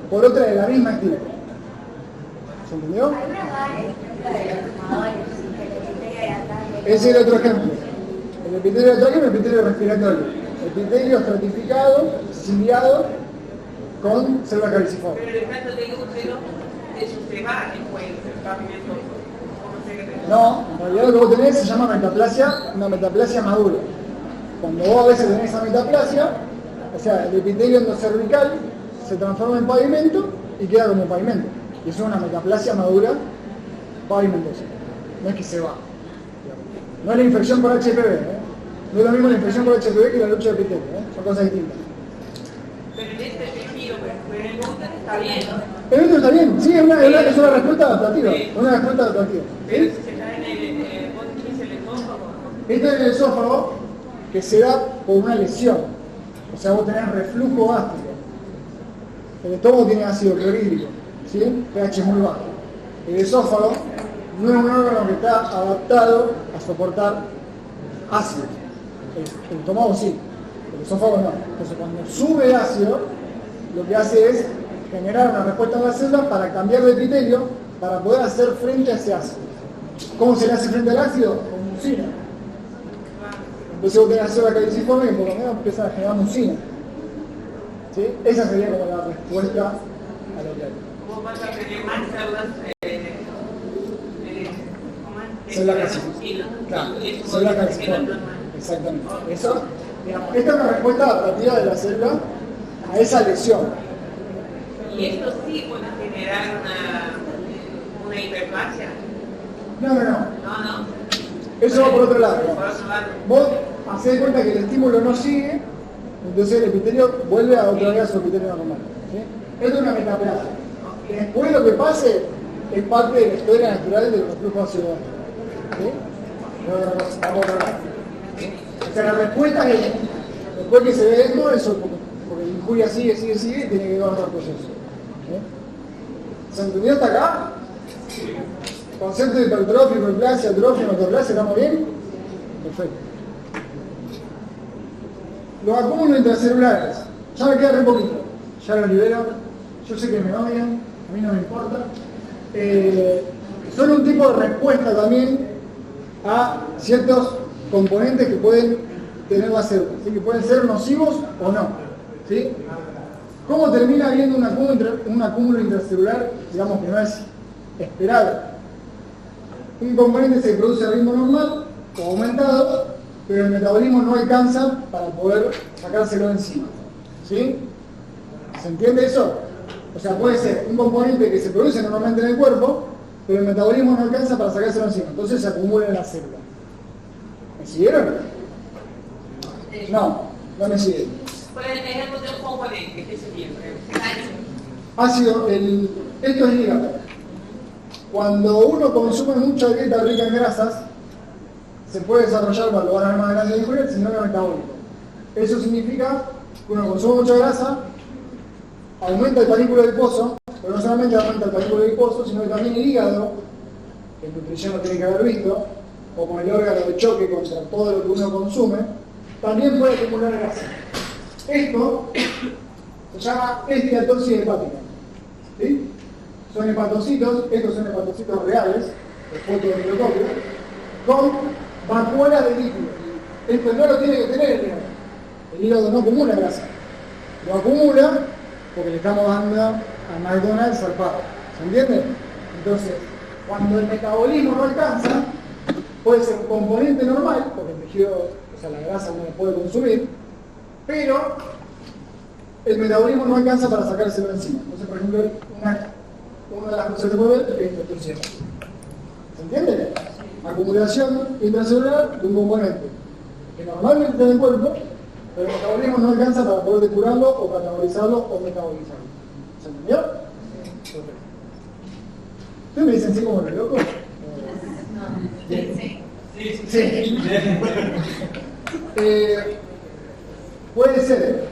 por otra de la misma estirpe. ¿Se entendió? Hay una vaga estructura de los fumadores, que el epitelio de atrás de- Ese es el otro ejemplo. El epitelio de atrás es el epitelio respiratorio. Epitelio estratificado, ciliado, con células caliciformes. Pero el efecto de útero, eso se va después del pavimento. ¿Cómo se cree? No, en realidad lo que vos tenés se llama metaplasia, una metaplasia madura. Cuando vos a veces tenés esa metaplasia, o sea, el epitelio endocervical se transforma en pavimento y queda como pavimento. Y eso es una metaplasia madura pavimentosa. No es que se va. No es la infección por HPV, ¿eh? No es lo mismo la infección por HPV que la lucha de epitelio, ¿eh? Son cosas distintas. Pero en este tejido, pero en el útero está bien, ¿no? El útero está bien, sí, es una respuesta adaptativa. Es una respuesta adaptativa. Pero ¿Sí? si se está en el, vos dijiste el esófago, Esto es el esófago que se da por una lesión. O sea, vos tenés reflujo gástrico. El estómago tiene ácido clorhídrico, ¿sí? pH muy bajo. El esófago no es un órgano que está adaptado a soportar ácido. El estómago sí, el esófago no. Entonces, cuando sube el ácido, lo que hace es generar una respuesta en la célula para cambiar de epitelio para poder hacer frente a ese ácido. ¿Cómo se le hace frente al ácido? Con mucina. Entonces vos tenés células caliciformes que por lo menos empiezan a generar mucina. ¿Sí? Esa sería como la respuesta a lo que hay. ¿cómo vas a tener más células? Célula calciforme. Claro, célula calciforme. Exactamente. Eso, digamos, esta es una respuesta adaptativa de la célula a esa lesión. Y esto sí puede generar una hiperplasia. No. No, no. Eso va por otro lado. Por otro lado. Vos hacés de cuenta que el estímulo no sigue, entonces el epitelio vuelve a otra vez a su epitelio normal. ¿Sí? Esto es una metaplasia. Después lo que pase es parte de la historia natural del reflujo ácido gástrico. ¿Sí? No, vamos a otro lado. ¿Sí? O sea, la respuesta es, después que se ve esto, eso, porque la injuria sigue, y tiene que ir a otro proceso. ¿Sí? ¿Se entendió hasta acá? Concepto de hipertrofia, hiperplasia, atrofia, metaplasia, ¿estamos bien? Perfecto. Los acúmulos intracelulares, ya me queda re poquito, ya los libero, yo sé que me odian, a mí no me importa. Son un tipo de respuesta también a ciertos componentes que pueden tener las células, ¿sí? Que pueden ser nocivos o no. ¿Sí? ¿Cómo termina habiendo un acúmulo intracelular, digamos que no es esperado? Un componente se produce a ritmo normal o aumentado, pero el metabolismo no alcanza para poder sacárselo de encima. ¿Sí? ¿Se entiende eso? O sea, puede ser un componente que se produce normalmente en el cuerpo, pero el metabolismo no alcanza para sacárselo encima. Entonces se acumula en la célula. ¿Me siguieron? No me siguen. Por ejemplo, de un componente, ¿qué sería? Ácido, esto es el hígado. Cuando uno consume mucha dieta rica en grasas, se puede desarrollar valvular más grande de injuria, sino que metabólico. Eso significa que uno consume mucha grasa, aumenta el panículo adiposo, pero no solamente aumenta el panículo adiposo, sino que también el hígado, que en nutrición lo tiene que haber visto, o con el órgano de choque contra todo lo que uno consume, también puede acumular grasa. Esto se llama esteatosis hepática. ¿Sí? Son hepatocitos, estos son hepatocitos reales, de foto de microscopio, con vacuolas de líquido. Esto no lo tiene que tener el hígado. El hígado no acumula grasa. Lo acumula porque le estamos dando a McDonald's zarpado. ¿Se entiende? Entonces, cuando el metabolismo no alcanza, puede ser un componente normal, porque el tejido, o sea, la grasa uno la puede consumir, pero el metabolismo no alcanza para sacárselo encima. Entonces, por ejemplo, una de las cosas que puede ver es la esteatosis. ¿Se entiende? Acumulación intracelular de un componente que normalmente está en el cuerpo, pero el metabolismo no alcanza para poder depurarlo o catabolizarlo o metabolizarlo. ¿Se entendió? Perfecto. ¿Ustedes me dicen sí como los locos? Sí. Puede ser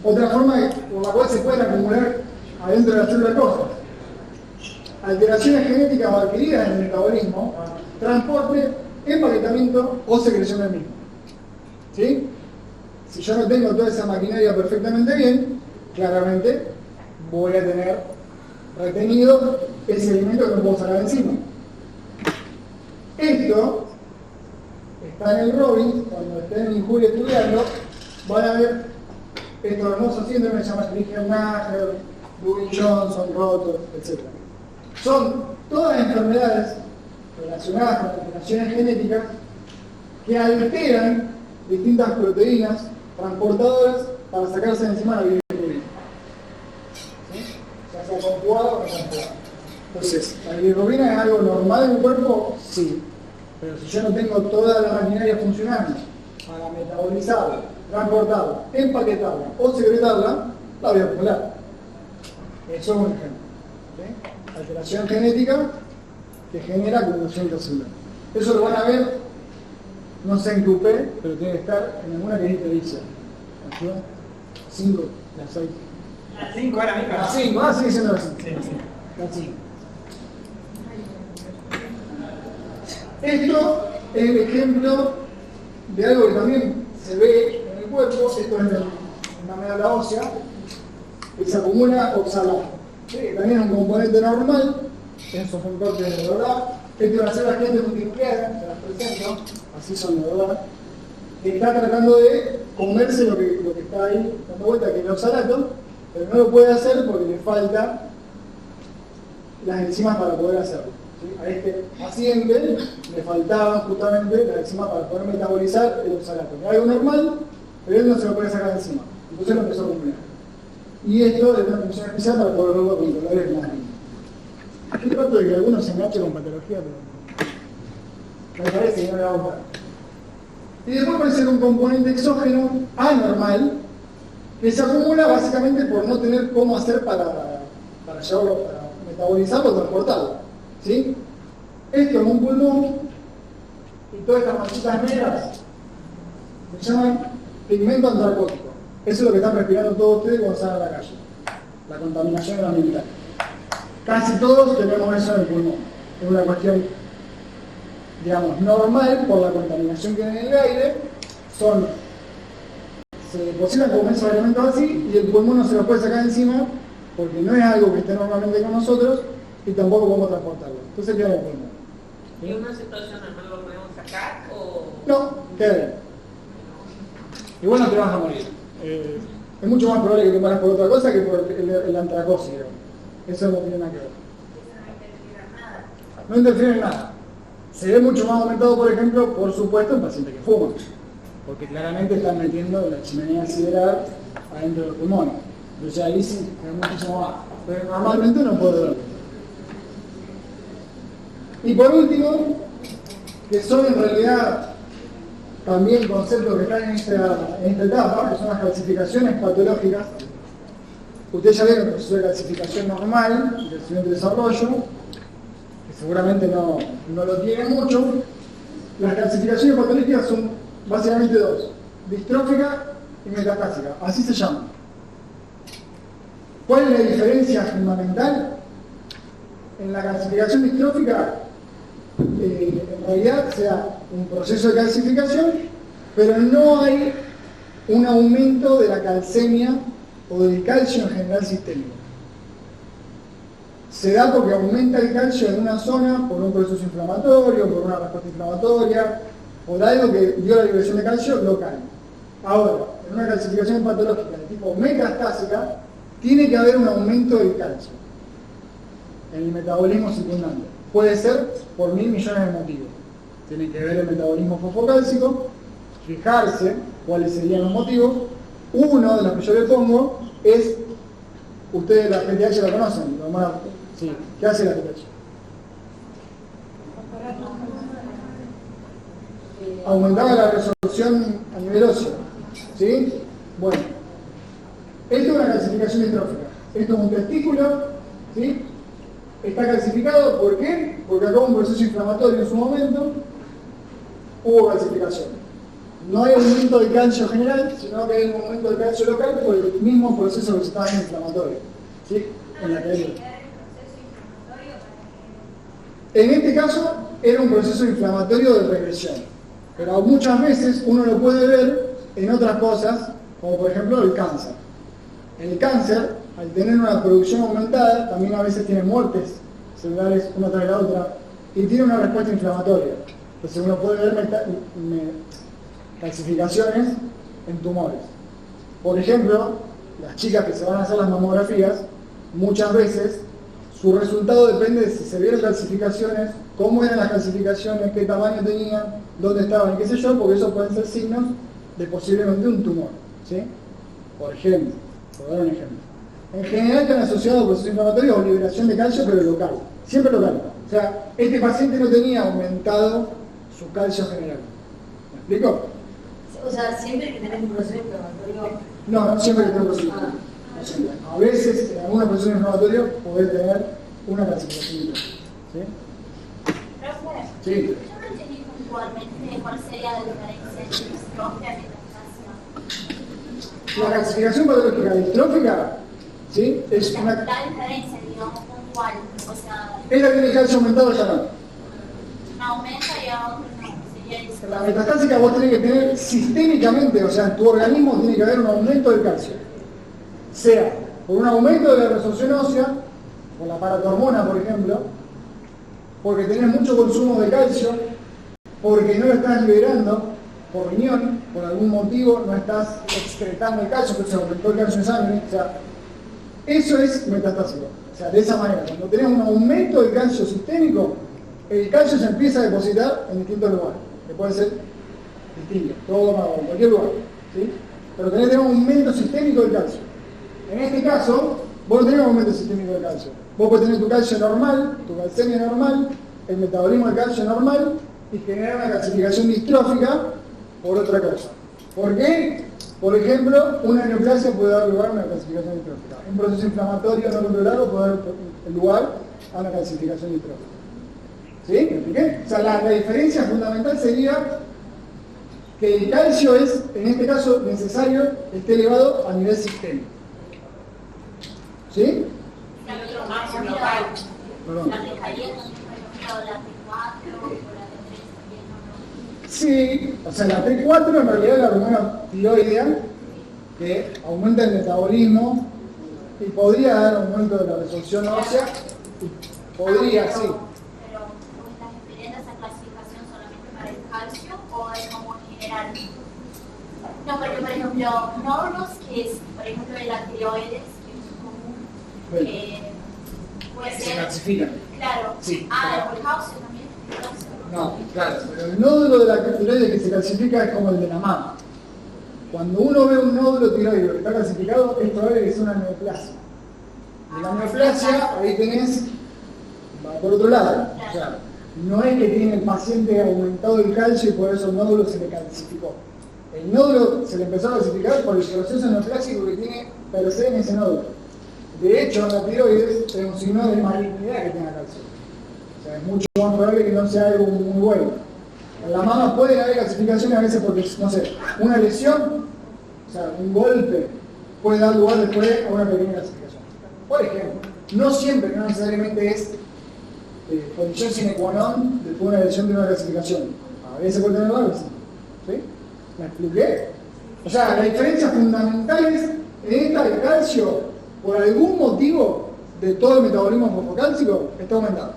otra forma por la cual se pueden acumular adentro de la célula roja. Alteraciones genéticas o adquiridas en el metabolismo, transporte, empaquetamiento o secreción del mismo. ¿Sí? Si yo no tengo toda esa maquinaria perfectamente bien, claramente voy a tener retenido ese alimento que no puedo sacar encima. Esto está en el Robbins, cuando estén en Injuria estudiando, van a ver estos hermosos síndromes que se llaman Krieger-Nager, Lewin-Johnson, Rotor, etc. Son todas enfermedades relacionadas con alteraciones genéticas que alteran distintas proteínas transportadoras para sacarse de encima la bilirrubina. ¿Sí? Ya sea conjugada o no conjugada. Entonces, ¿la bilirrubina es algo normal en el cuerpo? Sí. Pero si yo no tengo toda la maquinaria funcionando para metabolizarla, transportarla, empaquetarla o secretarla, la voy a acumular. Eso es un ejemplo. ¿Sí? Alteración genética que genera acumulación intracelular. Eso lo van a ver, no sé en qué UP, pero tiene que estar en alguna que dice. ¿La 5? ¿La 6? La 5 era mi La 5, sigue siendo la 5. La 5. Esto es el ejemplo de algo que también se ve en el cuerpo. Esto es una médula ósea que se acumula oxalato. ¿Sí? También es un componente normal. Eso fue un corte de verdad. Esto es una célula gigante multinuclear, se las presento, así son de verdad, que está tratando de comerse lo que está ahí dando vuelta, que es el oxalato, pero no lo puede hacer porque le falta las enzimas para poder hacerlo. ¿Sí? A este paciente le faltaban justamente las enzimas para poder metabolizar el oxalato. Es algo normal, pero él no se lo puede sacar de encima. Entonces lo empezó a acumular. Y esto es una función especial para poderlo controlar el plasma. Yo trato de que algunos se enganchen con patología, pero me parece que no le va a gustar. Y después puede ser un componente exógeno anormal que se acumula básicamente por no tener cómo hacer para llevarlo, para metabolizarlo o transportarlo. ¿Sí? Esto en un pulmón y todas estas manchitas negras se llaman pigmento antracótico. Eso es lo que están respirando todos ustedes cuando salen a la calle. La contaminación ambiental. Casi todos tenemos eso en el pulmón. Es una cuestión, digamos, normal por la contaminación que hay en el aire. Se depositan como esos elementos así y el pulmón no se los puede sacar encima porque no es algo que esté normalmente con nosotros y tampoco podemos transportarlo. Entonces queda en el pulmón. ¿Y una situación normal lo podemos sacar o...? No, queda bien. Igual no te vas a morir. Es mucho más probable que te mueras por otra cosa que por el antracosis. Eso no tiene nada que ver. No interfiere en nada. Se ve mucho más aumentado, por ejemplo, por supuesto, en pacientes que fuman. Porque claramente están metiendo la chimenea sideral adentro de los pulmones. Entonces ahí sí, es muchísimo más. Pero normalmente no puede verlo. Y por último, que son en realidad también conceptos que están en esta etapa, que son las calcificaciones patológicas. Ustedes ya vieron el proceso de calcificación normal, del siguiente desarrollo, que seguramente no lo tienen mucho. Las calcificaciones patológicas son básicamente dos, distrófica y metastásica, así se llaman. ¿Cuál es la diferencia fundamental? En la calcificación distrófica, en realidad se da un proceso de calcificación, pero no hay un aumento de la calcemia o del calcio en general sistémico. Se da porque aumenta el calcio en una zona por un proceso inflamatorio, por una respuesta inflamatoria, por algo que dio la liberación de calcio local. Ahora, en una calcificación patológica de tipo metastásica, tiene que haber un aumento del calcio en el metabolismo circundante. Puede ser por 1.000 millones de motivos. Tiene que ver el metabolismo fosfocálcico, fijarse cuáles serían los motivos. Uno de los que yo le pongo es, ustedes la PTH la conocen, sí. ¿Qué hace la PTH? Aumentaba la resolución a nivel óseo. ¿Sí? Bueno, esto es una calcificación distrófica. Esto es un testículo, ¿sí? Está calcificado, ¿por qué? Porque acá hubo un proceso inflamatorio en su momento, hubo calcificación. No hay aumento del calcio general, sino que hay un aumento del calcio local por el mismo proceso que se está haciendo inflamatorio. ¿Sí? En la caída. En este caso, era un proceso inflamatorio de regresión. Pero muchas veces uno lo puede ver en otras cosas, como por ejemplo el cáncer. El cáncer, al tener una producción aumentada, también a veces tiene muertes celulares una tras la otra y tiene una respuesta inflamatoria. Entonces uno puede ver calcificaciones en tumores. Por ejemplo, las chicas que se van a hacer las mamografías, muchas veces su resultado depende de si se vieron calcificaciones, cómo eran las calcificaciones, qué tamaño tenían, dónde estaban, qué sé yo, porque eso pueden ser signos de posiblemente un tumor, ¿sí? Por ejemplo, por dar un ejemplo. En general están asociados a procesos inflamatorios o liberación de calcio, pero local, siempre local. O sea, este paciente no tenía aumentado su calcio general. ¿Me explico? O sea, siempre que tenés un proceso inflamatorio. No, siempre que tenés un proceso inflamatorio. No siempre. A veces, en alguna proceso inflamatorio, podés tener una calcificación. ¿Sí? Profe, Sí. yo no entendí puntualmente cuál sería la diferencia entre distrofia y metaplasia. La calcificación patológica distrófica, ¿sí? Es una... La diferencia, digamos, puntual. O sea, Es la que tiene calcio aumentado ya no. una aumenta y a otro no. Sería La distrofia. metastásica vos tenés que tener sistémicamente, o sea, en tu organismo tiene que haber un aumento del calcio. Sea por un aumento de la resorción ósea, por la paratormona, por ejemplo, porque tenés mucho consumo de calcio, porque no lo estás liberando por riñón, por algún motivo no estás excretando el calcio, entonces aumentó el calcio en sangre, o sea, eso es metastásico. O sea, de esa manera, cuando tenés un aumento del calcio sistémico, el calcio se empieza a depositar en distintos lugares, que puede ser distinto, todo en cualquier lugar, ¿sí? Pero tenés que tener un aumento sistémico del calcio. En este caso, vos no tenés un aumento sistémico del calcio. Vos podés tener tu calcio normal, tu calcemia normal, el metabolismo del calcio normal y generar una calcificación distrófica por otra cosa. ¿Por qué? Por ejemplo, una neoplasia puede dar lugar a una calcificación distrófica. Un proceso inflamatorio no controlado puede dar lugar a una calcificación distrófica. ¿Sí? ¿Me expliqué? O sea, la diferencia fundamental sería que el calcio es, en este caso, necesario que esté elevado a nivel sistémico. ¿Sí? Y otro más local. Perdón. La dejaría también, por ejemplo, la T4 o la T3 también, ¿no? Sí, o sea, la T4 en realidad es la hormona tiroidea que aumenta el metabolismo y podría dar aumento de la resorción ósea. Podría, sí. Pero, ¿estás refiriendo a esa clasificación solamente para el calcio o es como en general? No, porque por ejemplo, nódulos que es, por ejemplo, de la tiroides, que es común, puede Se ser. calcifica. Claro. Sí. El calcio también. No, claro, pero el nódulo de la tiroides que se calcifica es como el de la mama. Cuando uno ve un nódulo tiroideo que está calcificado, es probable que sea una neoplasia. Y la neoplasia, ahí tenés, va por otro lado. O sea, no es que tiene el paciente aumentado el calcio y por eso el nódulo se le calcificó. El nódulo se le empezó a calcificar por el proceso neoplásico que tiene per se en ese nódulo. De hecho, en la tiroides es un signo de malignidad que tenga calcio. O sea, es mucho más probable que no sea algo muy bueno. En la mama pueden haber calcificaciones a veces porque, no sé, una lesión, o sea, un golpe, puede dar lugar después a una pequeña calcificación. Por ejemplo, no siempre, no necesariamente es condición sine qua non después de una lesión de una calcificación. A veces puede tener algo así. ¿Sí? ¿Me expliqué? O sea, la diferencia fundamental es en esta el calcio, por algún motivo de todo el metabolismo fosfocálcico, está aumentado.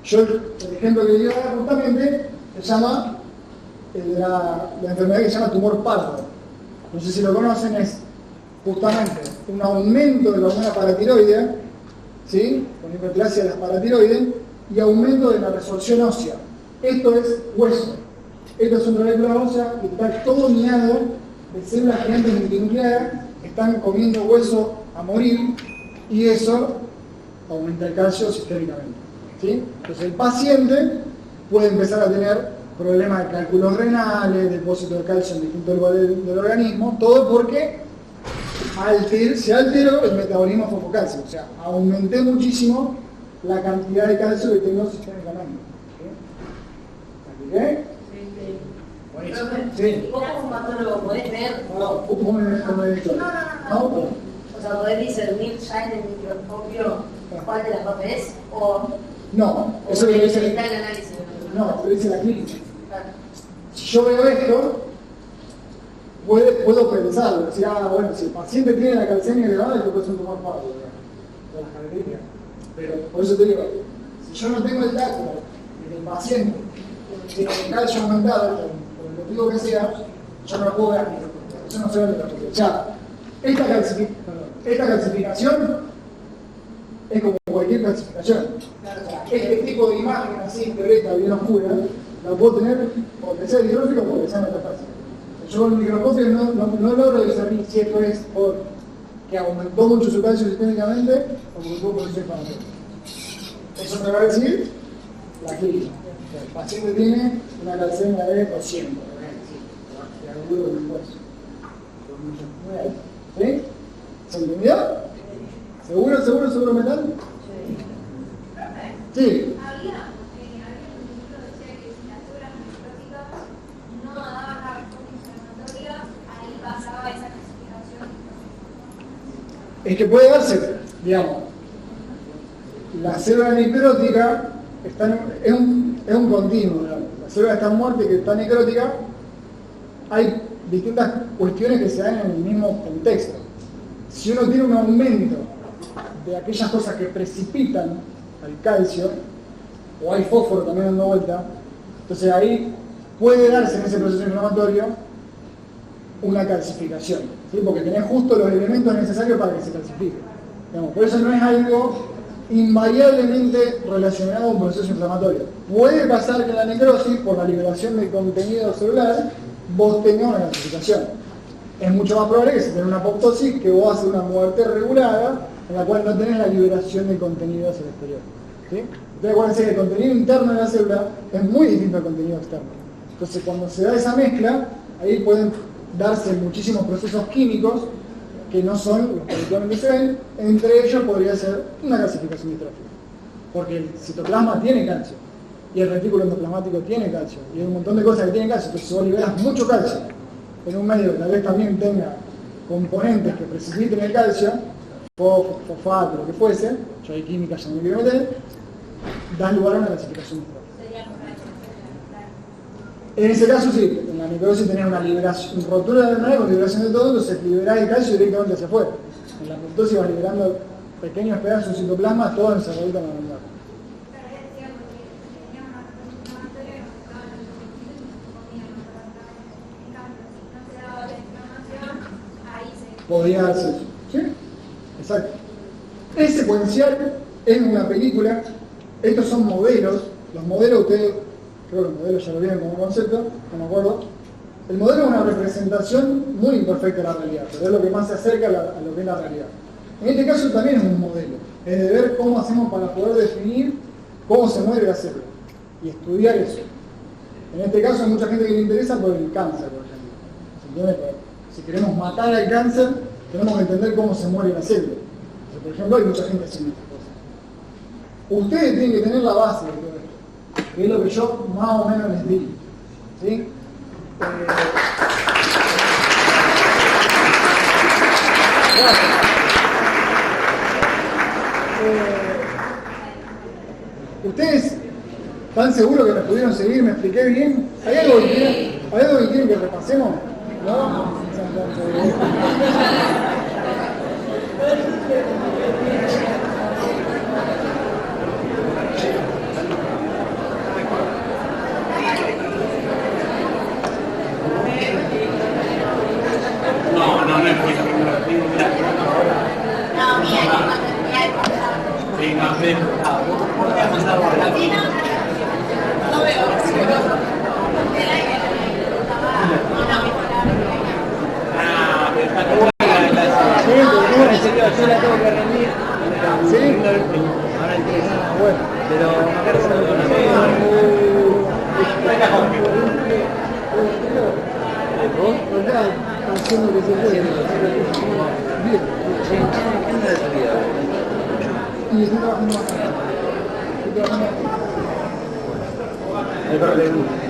Yo, el ejemplo que le iba a dar justamente se llama la enfermedad que se llama tumor pardo. No sé si lo conocen, es justamente un aumento de la hormona paratiroidea, ¿sí? Con hiperplasia de las paratiroides y aumento de la resorción ósea. Esto es hueso. Esto es un molécula ósea que está todo minado de células gigantes multinucleares que están comiendo hueso a morir y eso aumenta el calcio sistémicamente. ¿Sí? Entonces el paciente puede empezar a tener problemas de cálculos renales, depósito de calcio en distintos lugares del organismo, todo porque se alteró el metabolismo fosfocálcico, o sea, aumenté muchísimo la cantidad de calcio que tengo sistémicamente. ¿Sí? ¿Ok? Buenísimo. Sí. ¿Vos como patólogo podés ver? No, ¿cómo me he dicho? No. O sea, ¿podés discernir ya en el microscopio cuál de las dos es? ¿O No, eso lo dice está el análisis? no, lo dice la clínica. Claro. Si yo veo esto, puedo pensarlo, decir, bueno, si el paciente tiene la calcemia elevada, esto puede ser un tumor fácil, de las características. Pero por eso te digo, si yo no tengo el dato de que el paciente tiene calcio aumentado, por el motivo que sea, yo no lo puedo ver. Yo no sé dónde lo puedo. O sea, esta calcificación es como cualquier calcificación. Este tipo de imagen así, violeta, bien oscura, la puedo tener porque sea hidrófilo o porque sea metafásica. Yo con el microscopio no logro discernir si esto es porque aumentó mucho su calcio sistémicamente o porque tuvo proceso inflamatorio. Eso me va a decir la clínica. El paciente tiene una calcemia de 200, de alguno del hueso. ¿Sí? ¿Se entendió? ¿Seguro metal? Sí. Había un libro que decía que si las células microscópicas no daban la respuesta inflamatoria, ahí pasaba esa clasificación. Es que puede darse, digamos, la célula necrótica es un continuo, digamos. La célula está muerta y que está necrótica, hay distintas cuestiones que se dan en el mismo contexto. Si uno tiene un aumento de aquellas cosas que precipitan al calcio, o hay fósforo también dando vuelta, entonces ahí puede darse en ese proceso inflamatorio una calcificación, ¿sí? Porque tenés justo los elementos necesarios para que se calcifique. Digamos, por eso no es algo invariablemente relacionado a un proceso inflamatorio. Puede pasar que en la necrosis, por la liberación de contenido celular, vos tengas una calcificación. Es mucho más probable que si tenés una apoptosis, que vos haces una muerte regulada, en la cual no tenés la liberación de contenido hacia el exterior. ¿Sí? Entonces acuérdense que el contenido interno de la célula es muy distinto al contenido externo. Entonces cuando se da esa mezcla, ahí pueden darse muchísimos procesos químicos que no son los que habitualmente se ven, entre ellos podría ser una calcificación distrófica. Porque el citoplasma tiene calcio, y el retículo endoplasmático tiene calcio, y hay un montón de cosas que tienen calcio. Entonces si vos liberas mucho calcio en un medio que tal vez también tenga componentes que precipiten el calcio, fosfato, lo que fuese, yo hay química, ya no me quiero meter, da lugar a una clasificación distrófica. En ese caso sí, en la necrosis tenés una liberación, rotura de membrana con liberación de todo, entonces liberás el calcio directamente hacia afuera. En la apoptosis vas liberando pequeños pedazos de citoplasma, todo encerradito en la membrana. Podría darse eso, ¿sí? Exacto. Es secuencial, es una película, estos son modelos, los modelos ustedes, creo que los modelos ya lo vieron como concepto, no me acuerdo. El modelo es una representación muy imperfecta de la realidad, pero es lo que más se acerca a lo que es la realidad. En este caso también es un modelo, es de ver cómo hacemos para poder definir cómo se muere la célula y estudiar eso. En este caso hay mucha gente que le interesa por el cáncer, por ejemplo. ¿Se entiende? Si queremos matar al cáncer, tenemos que entender cómo se muere la célula. O sea, por ejemplo, hay mucha gente haciendo estas cosas. Ustedes tienen que tener la base de todo esto, que es lo que yo más o menos les digo. ¿Sí? ¿Ustedes están seguros que me pudieron seguir? ¿Me expliqué bien? ¿Hay algo que quieren que repasemos? ¿No? No es muy yo la tengo que rendir. ¿Sí? Ahora el bueno, pero acá se lo haciendo que se puede. Bien. ¿Qué anda de tu vida? Y estoy trabajando más. El problema.